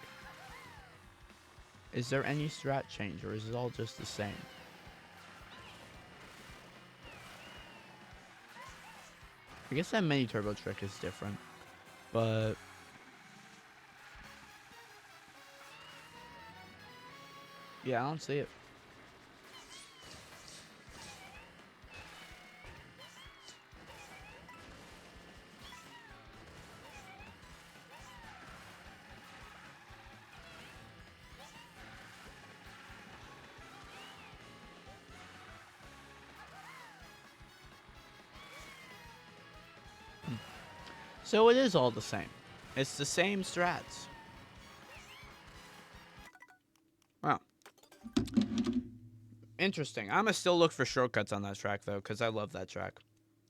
Is there any strat change, or is it all just the same? I guess that mini turbo trick is different, but... Yeah, I don't see it. So it is all the same. It's the same strats. Wow. Interesting. I'm gonna still look for shortcuts on that track, though, because I love that track.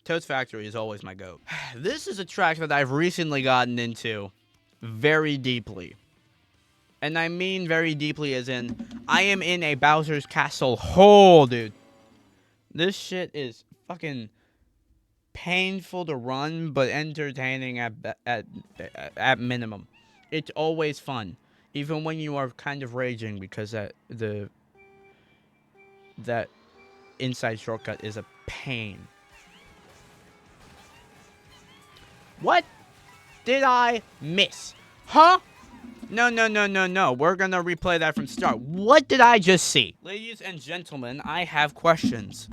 Toad's Factory is always my goat. This is a track that I've recently gotten into very deeply. And I mean very deeply as in, I am in a Bowser's Castle hole, dude. This shit is fucking painful to run, but entertaining at minimum. It's always fun, even when you are kind of raging because that inside shortcut is a pain. What did I miss? Huh? No. We're gonna replay that from start. What did I just see? Ladies and gentlemen, I have questions.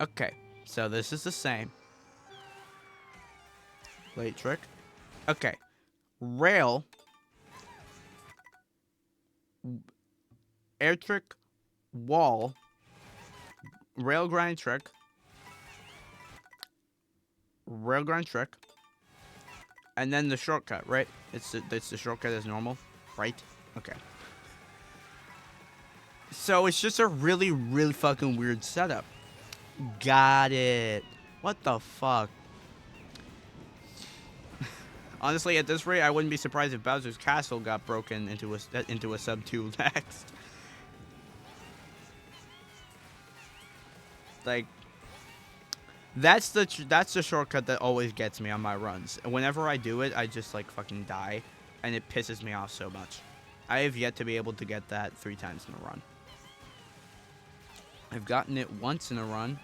Okay, so this is the same. Late trick. Okay. Rail. Air trick. Wall. Rail grind trick. Rail grind trick. And then the shortcut, right? It's the shortcut as normal, right? Okay. So it's just a really, really fucking weird setup. Got it. What the fuck? Honestly, at this rate, I wouldn't be surprised if Bowser's Castle got broken into a sub 2 next. Like, that's the shortcut that always gets me on my runs. And whenever I do it, I just like fucking die, and it pisses me off so much. I have yet to be able to get that 3 times in a run. I've gotten it once in a run,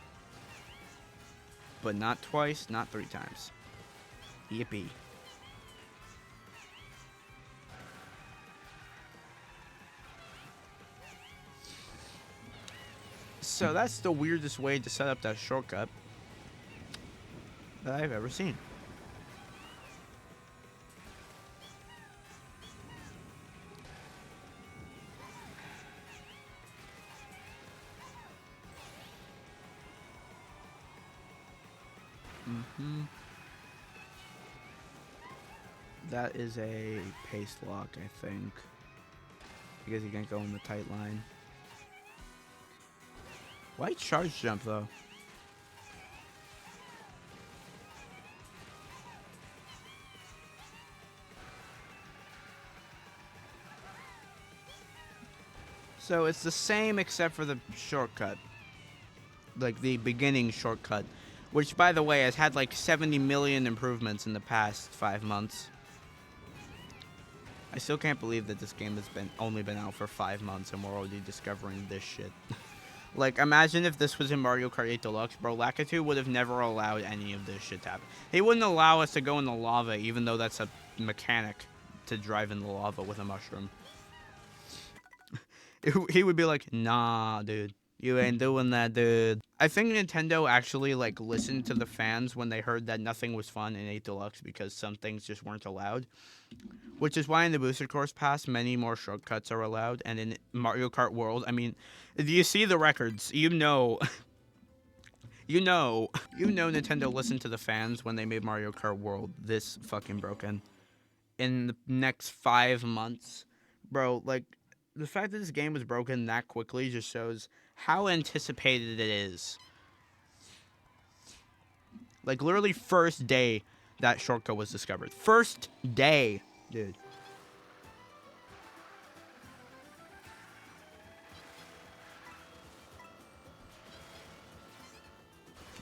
but not twice, not 3 times. Yippee. So that's the weirdest way to set up that shortcut that I've ever seen. That is a pace lock, I think. Because you can't go in the tight line. Why charge jump, though? So it's the same except for the shortcut. Like the beginning shortcut. Which, by the way, has had like 70 million improvements in the past 5 months. I still can't believe that this game has only been out for 5 months and we're already discovering this shit. Like, imagine if this was in Mario Kart 8 Deluxe, bro. Lakitu would have never allowed any of this shit to happen. He wouldn't allow us to go in the lava, even though that's a mechanic to drive in the lava with a mushroom. He would be like, nah, dude. You ain't doing that, dude. I think Nintendo actually, like, listened to the fans when they heard that nothing was fun in 8 Deluxe because some things just weren't allowed. Which is why in the Booster Course Pass, many more shortcuts are allowed. And in Mario Kart World, I mean, do you see the records? You know Nintendo listened to the fans when they made Mario Kart World this fucking broken. In the next 5 months, bro, like, the fact that this game was broken that quickly just shows how anticipated it is. Like, literally first day that shortcut was discovered. First day, dude.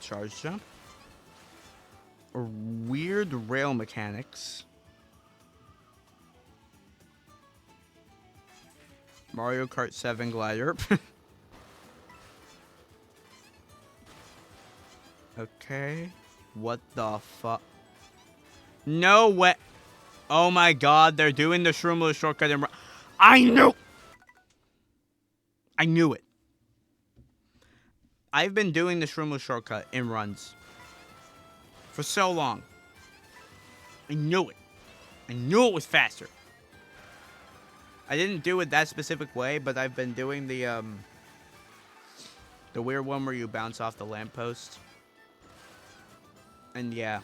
Charge jump. Weird rail mechanics. Mario Kart 7 glider. Okay. What the fuck? No way. Oh my god, they're doing the Shroomless shortcut in... I knew it. I've been doing the Shroomless shortcut in runs for so long. I knew it. I knew it was faster. I didn't do it that specific way, but I've been doing the weird one where you bounce off the lamppost. And yeah.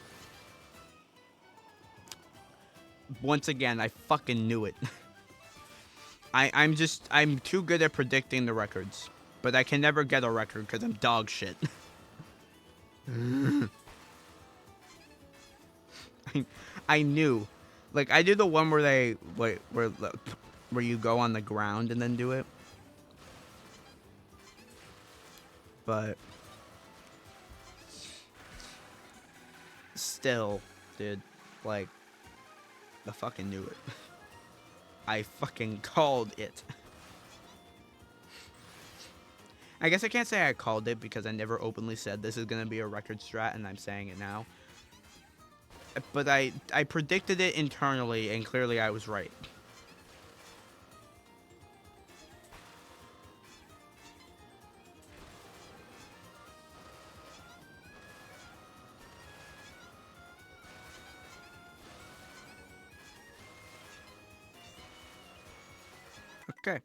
Once again, I fucking knew it. I'm too good at predicting the records. But I can never get a record because I'm dog shit. I knew. Like, I do the one where where you go on the ground and then do it. But still, dude, like, I fucking knew it. I fucking called it. I guess I can't say I called it because I never openly said this is gonna be a record strat, and I'm saying it now. But I predicted it internally, and clearly I was right. Okay.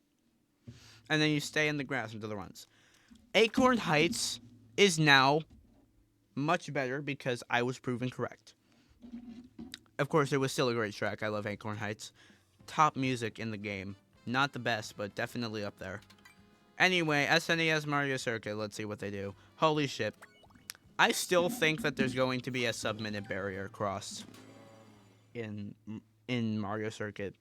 And then you stay in the grass until the runs. Acorn Heights is now much better because I was proven correct. Of course, it was still a great track. I love Acorn Heights. Top music in the game. Not the best, but definitely up there. Anyway, SNES Mario Circuit. Let's see what they do. Holy shit. I still think that there's going to be a sub-minute barrier crossed in Mario Circuit.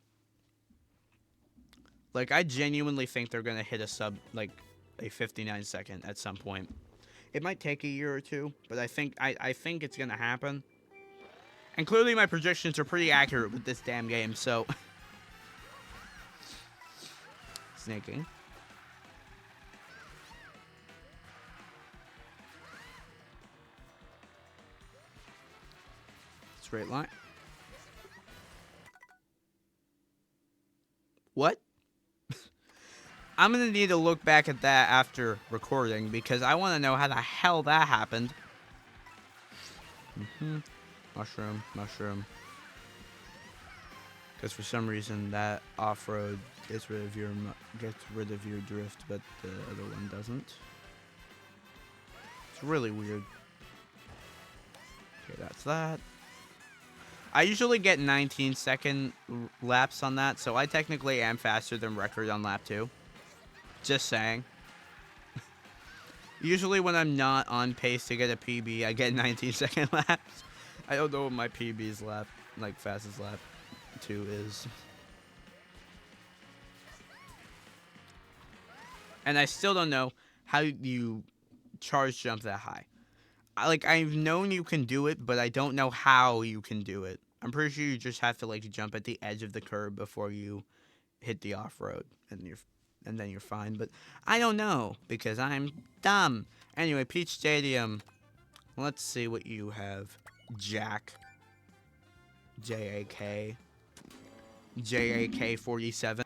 Like, I genuinely think they're going to hit a 59 second at some point. It might take a year or two, but I think it's going to happen. And clearly my projections are pretty accurate with this damn game, so... Snaking. Straight line. What? I'm going to need to look back at that after recording, because I want to know how the hell that happened. Mushroom, mushroom. Because for some reason that off-road gets rid of your drift, but the other one doesn't. It's really weird. Okay, that's that. I usually get 19-second laps on that, so I technically am faster than record on lap 2. Just saying. Usually when I'm not on pace to get a PB, I get 19-second laps. I don't know what my PB's lap, like fastest lap 2 is. And I still don't know how you charge jump that high. I've known you can do it, but I don't know how you can do it. I'm pretty sure you just have to like jump at the edge of the curb before you hit the off-road, and then you're fine. But I don't know because I'm dumb. Anyway, Peach Stadium. Let's see what you have. Jack. JAK. JAK47.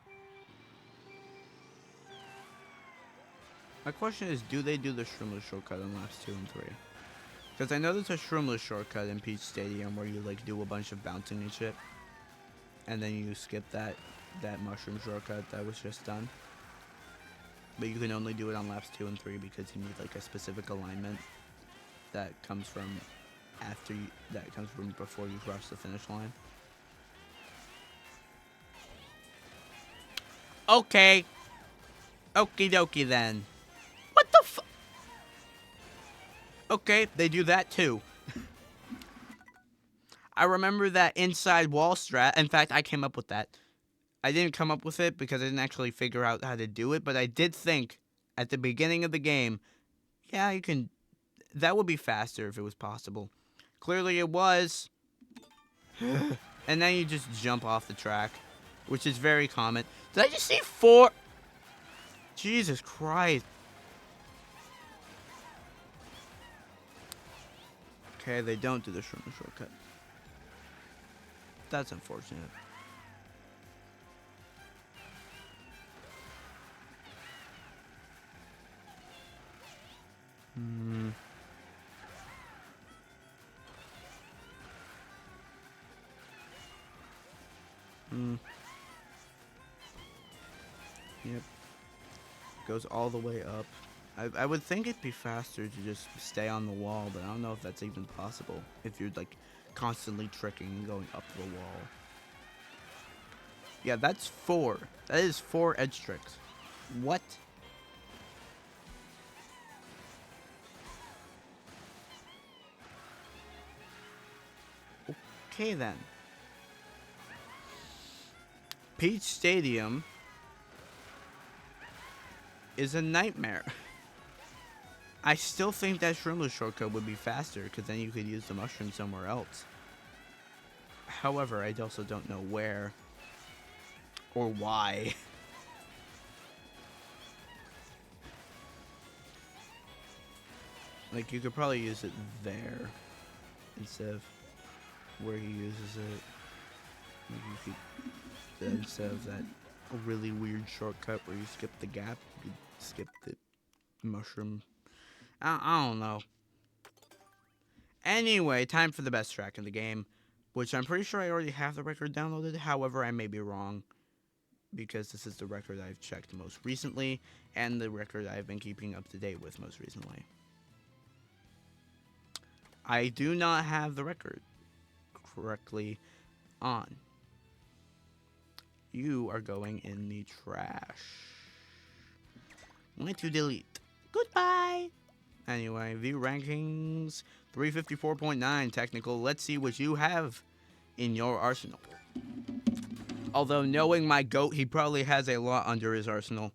My question is, do they do the Shroomless shortcut on laps 2 and 3? Because I know there's a Shroomless shortcut in Peach Stadium where you like do a bunch of bouncing and shit, and then you skip that mushroom shortcut that was just done. But you can only do it on laps 2 and 3 because you need like a specific alignment that comes from before you cross the finish line. Okay. Okie dokie then. What the fu- Okay, they do that too. I remember that inside wall strat. In fact, I came up with that. I didn't come up with it because I didn't actually figure out how to do it, but I did think at the beginning of the game, yeah, you can. That would be faster if it was possible. Clearly it was. And then you just jump off the track, which is very common. Did I just see 4? Jesus Christ. Okay, they don't do the Shroom shortcut. That's unfortunate. Yep. Goes all the way up. I would think it'd be faster to just stay on the wall, but I don't know if that's even possible. If you're like constantly tricking and going up the wall. Yeah, that's 4. That is 4 edge tricks. What? Okay then. Peach Stadium is a nightmare. I still think that Shroomless shortcut would be faster because then you could use the mushroom somewhere else. However, I also don't know where or why. Like, you could probably use it there instead of where he uses it. Like you could, instead of that really weird shortcut where you skip the gap, you could skip the mushroom. I don't know. Anyway, time for the best track in the game, which I'm pretty sure I already have the record downloaded. However, I may be wrong because this is the record I've checked most recently and the record I've been keeping up to date with most recently. I do not have the record correctly on. You are going in the trash. I'm going to delete. Goodbye. Anyway, view rankings 354.9 technical. Let's see what you have in your arsenal. Although knowing my goat, he probably has a lot under his arsenal.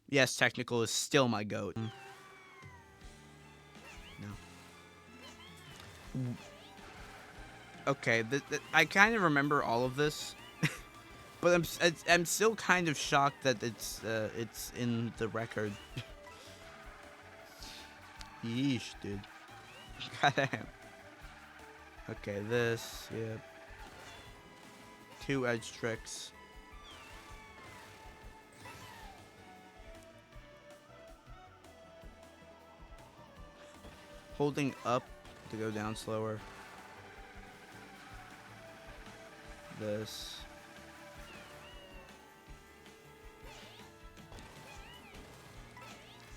Yes, technical is still my goat. No. Okay, I kind of remember all of this, but I'm still kind of shocked that it's in the record. Yeesh, dude. Goddamn. Okay, this, yeah. 2 edge tricks. Holding up to go down slower. This.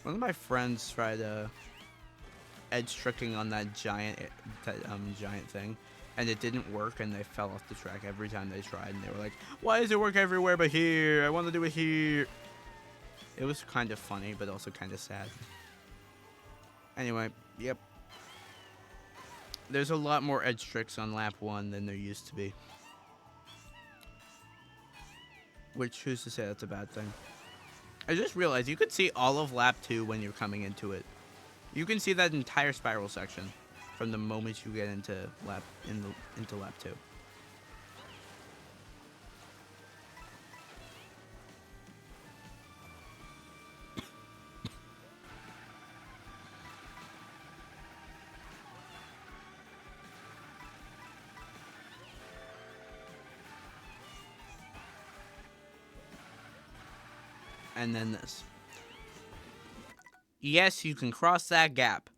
One of my friends tried edge tricking on that giant thing, and it didn't work, and they fell off the track every time they tried, and they were like, why does it work everywhere but here? I want to do it here. It was kind of funny, but also kind of sad. Anyway, yep. There's a lot more edge tricks on lap 1 than there used to be. Which, who's to say that's a bad thing? I just realized you could see all of lap 2 when you're coming into it. You can see that entire spiral section from the moment you get into lap 2. And then this. Yes, you can cross that gap.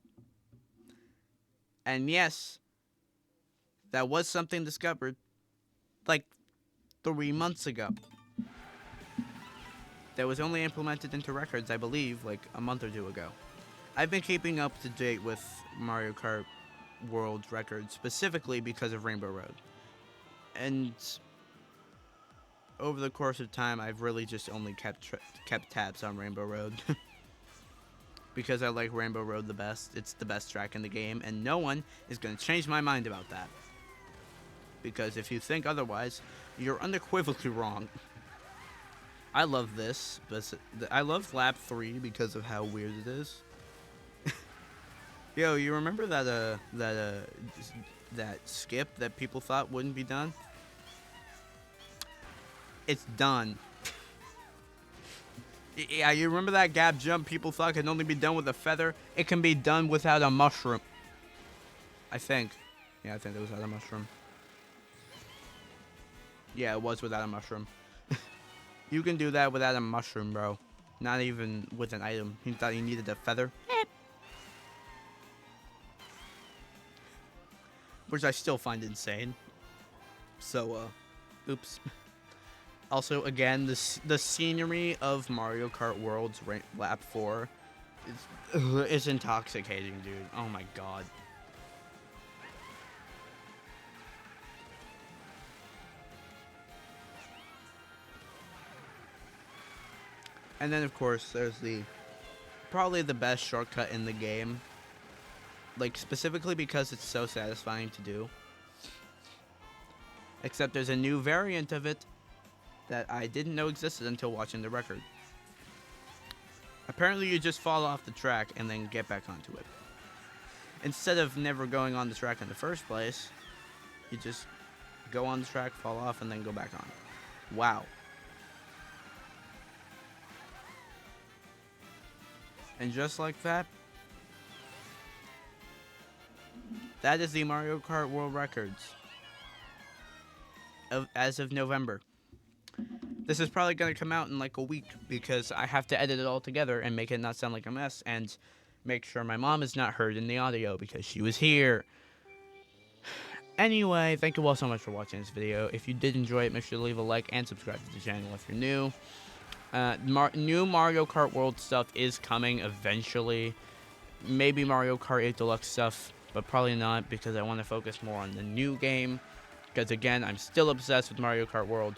And yes, that was something discovered like 3 months ago. That was only implemented into records, I believe, like a month or 2 ago. I've been keeping up to date with Mario Kart World records specifically because of Rainbow Road. And over the course of time, I've really just only kept tabs on Rainbow Road. Because I like Rainbow Road the best. It's the best track in the game, and no one is going to change my mind about that. Because if you think otherwise, you're unequivocally wrong. I love this, but I love lap 3 because of how weird it is. Yo, you remember that skip that people thought wouldn't be done? It's done. Yeah, you remember that gap jump people thought could only be done with a feather? It can be done without a mushroom. I think. Yeah, I think it was without a mushroom. Yeah, it was without a mushroom. You can do that without a mushroom, bro. Not even with an item. He thought he needed a feather. Which I still find insane. So, oops. Also, again, the scenery of Mario Kart World's lap 4 is intoxicating, dude. Oh my god. And then, of course, there's probably the best shortcut in the game. Like, specifically because it's so satisfying to do. Except there's a new variant of it that I didn't know existed until watching the record. Apparently you just fall off the track and then get back onto it. Instead of never going on the track in the first place, you just go on the track, fall off, and then go back on. Wow. And just like that, that is the Mario Kart World Records as of November. This is probably going to come out in like a week because I have to edit it all together and make it not sound like a mess and make sure my mom is not heard in the audio because she was here. Anyway, thank you all so much for watching this video. If you did enjoy it, make sure to leave a like and subscribe to the channel if you're new. New Mario Kart World stuff is coming eventually. Maybe Mario Kart 8 Deluxe stuff, but probably not because I want to focus more on the new game. Because again, I'm still obsessed with Mario Kart World.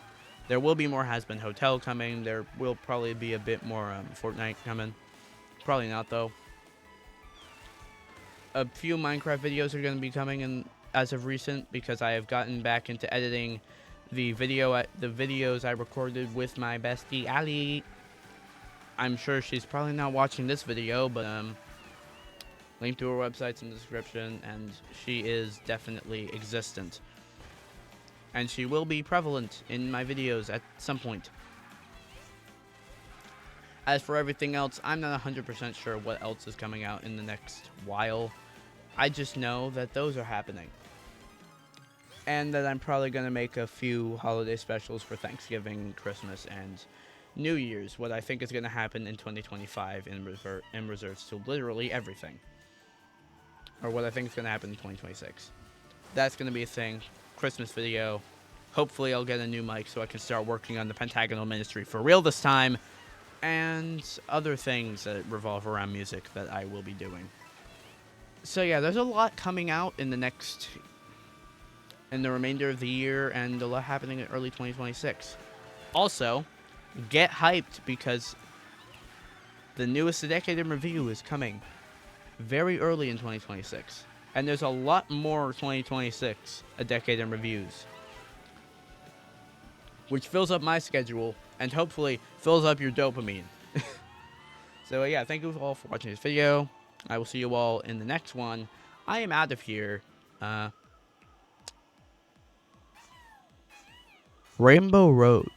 There will be more Has-Been Hotel coming. There will probably be a bit more Fortnite coming. Probably not, though. A few Minecraft videos are going to be coming in as of recent because I have gotten back into editing the videos I recorded with my bestie, Ali. I'm sure she's probably not watching this video, but link to her website's in the description, and she is definitely existent. And she will be prevalent in my videos at some point. As for everything else, I'm not 100% sure what else is coming out in the next while. I just know that those are happening. And that I'm probably going to make a few holiday specials for Thanksgiving, Christmas, and New Year's. What I think is going to happen in 2025 in reserves to literally everything. Or what I think is going to happen in 2026. That's going to be a thing. Christmas video. Hopefully I'll get a new mic so I can start working on the Pentagonal Ministry for real this time. And other things that revolve around music that I will be doing. So yeah, there's a lot coming out in the remainder of the year, and a lot happening in early 2026. Also, get hyped because the newest A Decade in Review is coming very early in 2026. And there's a lot more 2026 A Decade in Reviews, which fills up my schedule and hopefully fills up your dopamine. So yeah, thank you all for watching this video. I will see you all in the next one. I am out of here. Rainbow Road.